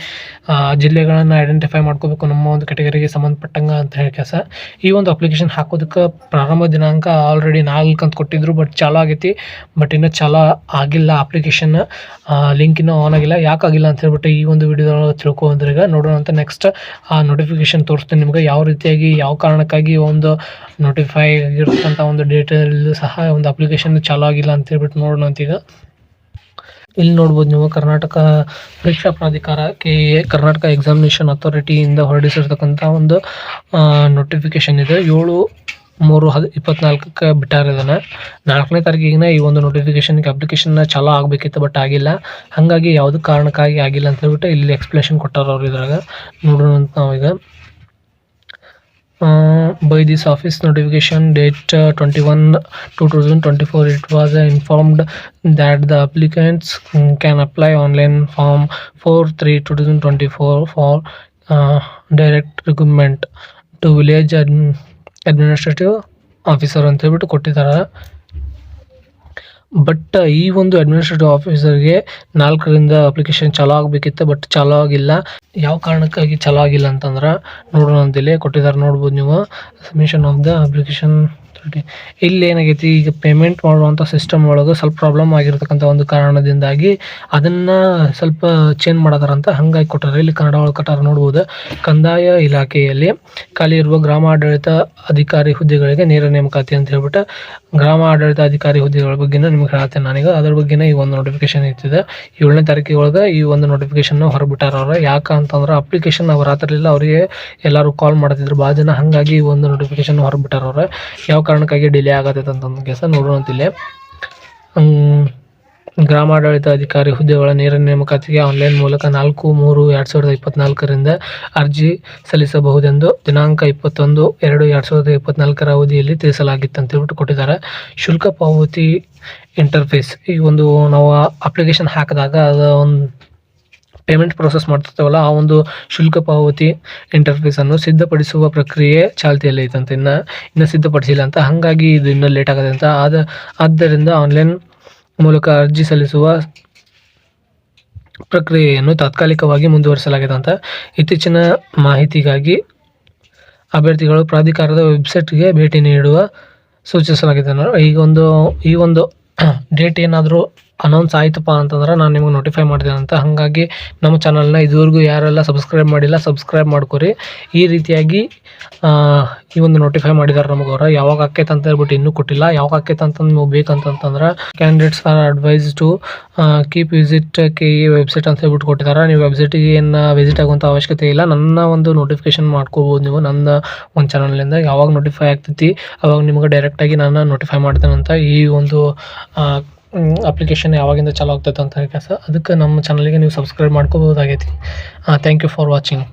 ಜಿಲ್ಲೆಗಳನ್ನು ಐಡೆಂಟಿಫೈ ಮಾಡ್ಕೋಬೇಕು ನಮ್ಮ ಒಂದು ಕೆಟಗರಿಗೆ ಸಂಬಂಧಪಟ್ಟಂಗೆ ಅಂತ ಹೇಳಿ ಕೆಲಸ. ಈ ಒಂದು ಅಪ್ಲಿಕೇಶನ್ ಹಾಕೋದಕ್ಕೆ ಪ್ರಾರಂಭ ದಿನಾಂಕ ಆಲ್ರೆಡಿ 4 ಅಂತ ಕೊಟ್ಟಿದ್ರು, ಬಟ್ ಚಾಲೂ ಆಗೈತಿ. ಬಟ್ ಇನ್ನೂ ಚಾಲೂ ಆಗಿಲ್ಲ ಅಪ್ಲಿಕೇಶನ್, ಲಿಂಕ್ ಇನ್ನೂ ಆನ್ ಆಗಿಲ್ಲ. ಯಾಕಾಗಿಲ್ಲ ಅಂತ ಹೇಳ್ಬಿಟ್ಟು ಈ ಒಂದು ವಿಡಿಯೋದೊಳಗೆ ತಿಳ್ಕೊಂಡ್ರೆ ಈಗ ನೋಡೋಣ ಅಂತ. ನೆಕ್ಸ್ಟ್ ಆ ನೋಟಿಫಿಕೇಶನ್ ತೋರಿಸ್ತೀನಿ ನಿಮಗೆ ಯಾವ ರೀತಿಯಾಗಿ ಯಾವ ಕಾರಣಕ್ಕಾಗಿ ಒಂದು ನೋಟಿಫೈ ಆಗಿರ್ತಕ್ಕಂಥ ಒಂದು ಡೇಟಲ್ಲೂ ಸಹ ಒಂದು ಅಪ್ಲಿಕೇಶನ್ ಚಾಲೂ ಆಗಿಲ್ಲ ಅಂತ ಹೇಳ್ಬಿಟ್ಟು ನೋಡೋಣ ಅಂತ. ಈಗ ಇಲ್ಲಿ ನೋಡ್ಬೋದು ನೀವು ಕರ್ನಾಟಕ ಪರೀಕ್ಷಾ ಪ್ರಾಧಿಕಾರ KEA ಕರ್ನಾಟಕ ಎಕ್ಸಾಮಿನೇಷನ್ ಅಥಾರಿಟಿಯಿಂದ ಹೊರಡಿಸಿರ್ತಕ್ಕಂಥ ಒಂದು ನೋಟಿಫಿಕೇಶನ್ ಇದೆ. 7/3/24 ಬಿಟ್ಟಾರೆ. ಇದನ್ನು 4ನೇ ತಾರೀಕಿಗೆ ಈ ಒಂದು ನೋಟಿಫಿಕೇಶನ್ಗೆ ಅಪ್ಲಿಕೇಶನ್ನ ಚಾಲೂ ಆಗಬೇಕಿತ್ತು, ಬಟ್ ಆಗಿಲ್ಲ. ಹಾಗಾಗಿ ಯಾವುದೇ ಕಾರಣಕ್ಕಾಗಿ ಆಗಿಲ್ಲ ಅಂತ ಹೇಳ್ಬಿಟ್ಟು ಇಲ್ಲಿ ಎಕ್ಸ್ಪ್ಲೇಷನ್ ಕೊಟ್ಟಾರ ಅವ್ರು. ಇದ್ರಾಗ ನೋಡೋಣ ಅಂತ ನಾವೀಗ. By this office notification date 21/2/2024 it was informed that the applicants can apply online form 4/3/2024 for direct recruitment to village administrative officer ಅಂತ ಹೇಳ್ಬಿಟ್ಟು ಕೊಟ್ಟಿದ್ದಾರೆ. ಬಟ್ ಈ ಒಂದು ಅಡ್ಮಿನಿಸ್ಟ್ರೇಟಿವ್ ಆಫೀಸರ್ಗೆ 4ರಿಂದ ಅಪ್ಲಿಕೇಶನ್ ಚಾಲೂ ಆಗಬೇಕಿತ್ತು, ಬಟ್ ಚಾಲೂ ಆಗಿಲ್ಲ. ಯಾವ ಕಾರಣಕ್ಕಾಗಿ ಚಾಲೂ ಆಗಿಲ್ಲ ಅಂತಂದ್ರೆ ನೋಡೋಣ ಅಂತೇಳಿ ಕೊಟ್ಟಿದ್ದಾರೆ. ನೋಡ್ಬೋದು ನೀವು ಸಬ್ಮಿಷನ್ ಆಫ್ ದ ಅಪ್ಲಿಕೇಶನ್ ಇಲ್ಲಿ ಏನಾಗೈತಿ, ಈಗ ಪೇಮೆಂಟ್ ಮಾಡುವಂಥ ಸಿಸ್ಟಮ್ ಒಳಗೆ ಸ್ವಲ್ಪ ಪ್ರಾಬ್ಲಮ್ ಆಗಿರ್ತಕ್ಕಂಥ ಒಂದು ಕಾರಣದಿಂದಾಗಿ ಅದನ್ನು ಸ್ವಲ್ಪ ಚೇಂಜ್ ಮಾಡತಾರಂತ ಹಂಗಾಗಿ ಕೊಟ್ಟಾರೆ. ಇಲ್ಲಿ ಕನ್ನಡ ಒಳಗೆ ಕೊಟ್ಟಾರ ನೋಡ್ಬೋದು. ಕಂದಾಯ ಇಲಾಖೆಯಲ್ಲಿ ಖಾಲಿ ಇರುವ ಗ್ರಾಮ ಆಡಳಿತ ಅಧಿಕಾರಿ ಹುದ್ದೆಗಳಿಗೆ ನೇರ ನೇಮಕಾತಿ ಅಂತ ಹೇಳ್ಬಿಟ್ಟು ಗ್ರಾಮ ಆಡಳಿತ ಅಧಿಕಾರಿ ಹುದ್ದೆಗಳ ಬಗ್ಗೆ ನಿಮ್ಗೆ ಹೇಳ್ತೇನೆ ನಾನೀಗ. ಅದ್ರ ಬಗ್ಗೆ ಈ ಒಂದು ನೋಟಿಫಿಕೇಶನ್ ಇರ್ತಿದೆ 7ನೇ ತಾರೀಕಿಗೆ ಒಳಗೆ ಈ ಒಂದು ನೋಟಿಫಿಕೇಶನ್ ಹೊರಬಿಟ್ಟಾರ ಅವ್ರು. ಯಾಕೆ ಅಂತಂದ್ರೆ ಅಪ್ಲಿಕೇಶನ್ ಅವ್ರು ಆತಿರ್ಲಿಲ್ಲ, ಅವರಿಗೆ ಎಲ್ಲರೂ ಕಾಲ್ ಮಾಡ್ತಿದ್ರು ಭಾಳ ಜನ, ಹಾಗಾಗಿ ಈ ಒಂದು ನೋಟಿಫಿಕೇಶನ್ ಹೊರಬಿಟ್ಟಾರ ಅವ್ರು. ಯಾವ ಕಾರಣಕ್ಕಾಗಿ ಡಿಲೇ ಆಗತ್ತೈತೆ ಅಂತಂದು ಕೆಲಸ ನೋಡೋಣಂತಿಲ್ಲ. ಗ್ರಾಮಾಡಳಿತ ಅಧಿಕಾರಿ ಹುದ್ದೆಗಳ ನೇರ ನೇಮಕಾತಿಗೆ ಆನ್ಲೈನ್ ಮೂಲಕ 4/3/2024 ಅರ್ಜಿ ಸಲ್ಲಿಸಬಹುದೆಂದು ದಿನಾಂಕ 21/2/2024 ಅವಧಿಯಲ್ಲಿ ತಿಳಿಸಲಾಗಿತ್ತು ಅಂತ ಹೇಳ್ಬಿಟ್ಟು ಕೊಟ್ಟಿದ್ದಾರೆ. ಶುಲ್ಕ ಪಾವತಿ ಇಂಟರ್ಫೇಸ್, ಈ ಒಂದು ನಾವು ಅಪ್ಲಿಕೇಶನ್ ಹಾಕಿದಾಗ ಅದು ಒಂದು ಪೇಮೆಂಟ್ ಪ್ರೋಸೆಸ್ ಮಾಡ್ತಿರ್ತೇವಲ್ಲ, ಆ ಒಂದು ಶುಲ್ಕ ಪಾವತಿ ಇಂಟರ್ಫೇಸನ್ನು ಸಿದ್ಧಪಡಿಸುವ ಪ್ರಕ್ರಿಯೆ ಚಾಲ್ತಿಯಲ್ಲಿ ಐತಂತೆ. ಇನ್ನು ಸಿದ್ಧಪಡಿಸಿಲ್ಲ ಅಂತ, ಹಾಗಾಗಿ ಇದು ಇನ್ನೂ ಲೇಟ್ ಆಗುತ್ತೆ ಅಂತ. ಆದ್ದರಿಂದ ಆನ್ಲೈನ್ ಮೂಲಕ ಅರ್ಜಿ ಸಲ್ಲಿಸುವ ಪ್ರಕ್ರಿಯೆಯನ್ನು ತಾತ್ಕಾಲಿಕವಾಗಿ ಮುಂದುವರಿಸಲಾಗಿದೆ ಅಂತ. ಇತ್ತೀಚಿನ ಮಾಹಿತಿಗಾಗಿ ಅಭ್ಯರ್ಥಿಗಳು ಪ್ರಾಧಿಕಾರದ ವೆಬ್ಸೈಟ್ಗೆ ಭೇಟಿ ನೀಡುವ ಸೂಚಿಸಲಾಗಿದೆ. ಈ ಒಂದು ಡೇಟ್ ಏನಾದರೂ ಅನೌನ್ಸ್ ಆಯ್ತಪ್ಪ ಅಂತಂದ್ರೆ ನಾನು ನಿಮಗೆ ನೋಟಿಫೈ ಮಾಡ್ತೇನೆ ಅಂತ. ಹಾಗಾಗಿ ನಮ್ಮ ಚಾನಲ್ನ ಇದುವರೆಗೂ ಯಾರೆಲ್ಲ ಸಬ್ಸ್ಕ್ರೈಬ್ ಮಾಡಿಲ್ಲ ಸಬ್ಸ್ಕ್ರೈಬ್ ಮಾಡ್ಕೊರಿ. ಈ ರೀತಿಯಾಗಿ ಈ ಒಂದು ನೋಟಿಫೈ ಮಾಡಿದ್ದಾರೆ ನಮಗೆ ಅವ್ರು. ಯಾವಾಗ ಆಕೈತೆ ಅಂತ ಹೇಳ್ಬಿಟ್ಟು ಇನ್ನೂ ಕೊಟ್ಟಿಲ್ಲ. ಯಾವಾಗ ಆಕೈತೆ ಅಂತಂದು ನೀವು ಬೇಕಂತಂದ್ರೆ candidates are advised to keep visit KE website ಅಂತ ಹೇಳ್ಬಿಟ್ಟು ಕೊಟ್ಟಿದ್ದಾರೆ. ನೀವು ವೆಬ್ಸೈಟಿಗೆ ಏನು ವಿಸಿಟ್ ಆಗುವಂಥ ಅವಶ್ಯಕತೆ ಇಲ್ಲ. ನನ್ನ ಒಂದು ನೋಟಿಫಿಕೇಶನ್ ಮಾಡ್ಕೋಬೋದು ನೀವು ನನ್ನ ಒಂದು ಚಾನಲ್ನಿಂದ. ಯಾವಾಗ ನೋಟಿಫೈ ಆಗ್ತೈತಿ ಅವಾಗ ನಿಮ್ಗೆ ಡೈರೆಕ್ಟಾಗಿ ನಾನು ನೋಟಿಫೈ ಮಾಡ್ತೇನೆ ಅಂತ. ಈ ಒಂದು ಅಪ್ಲಿಕೇಶನ್ ಯಾವಾಗಿಂದ ಚಾಲು ಆಗ್ತೈತೆ ಅಂತ ಕೆಲಸ, ಅದಕ್ಕೆ ನಮ್ಮ ಚಾನಲ್ಗೆ ನೀವು ಸಬ್ಸ್ಕ್ರೈಬ್ ಮಾಡ್ಕೋಬೋದಾಗೈತಿ. Thank you for watching.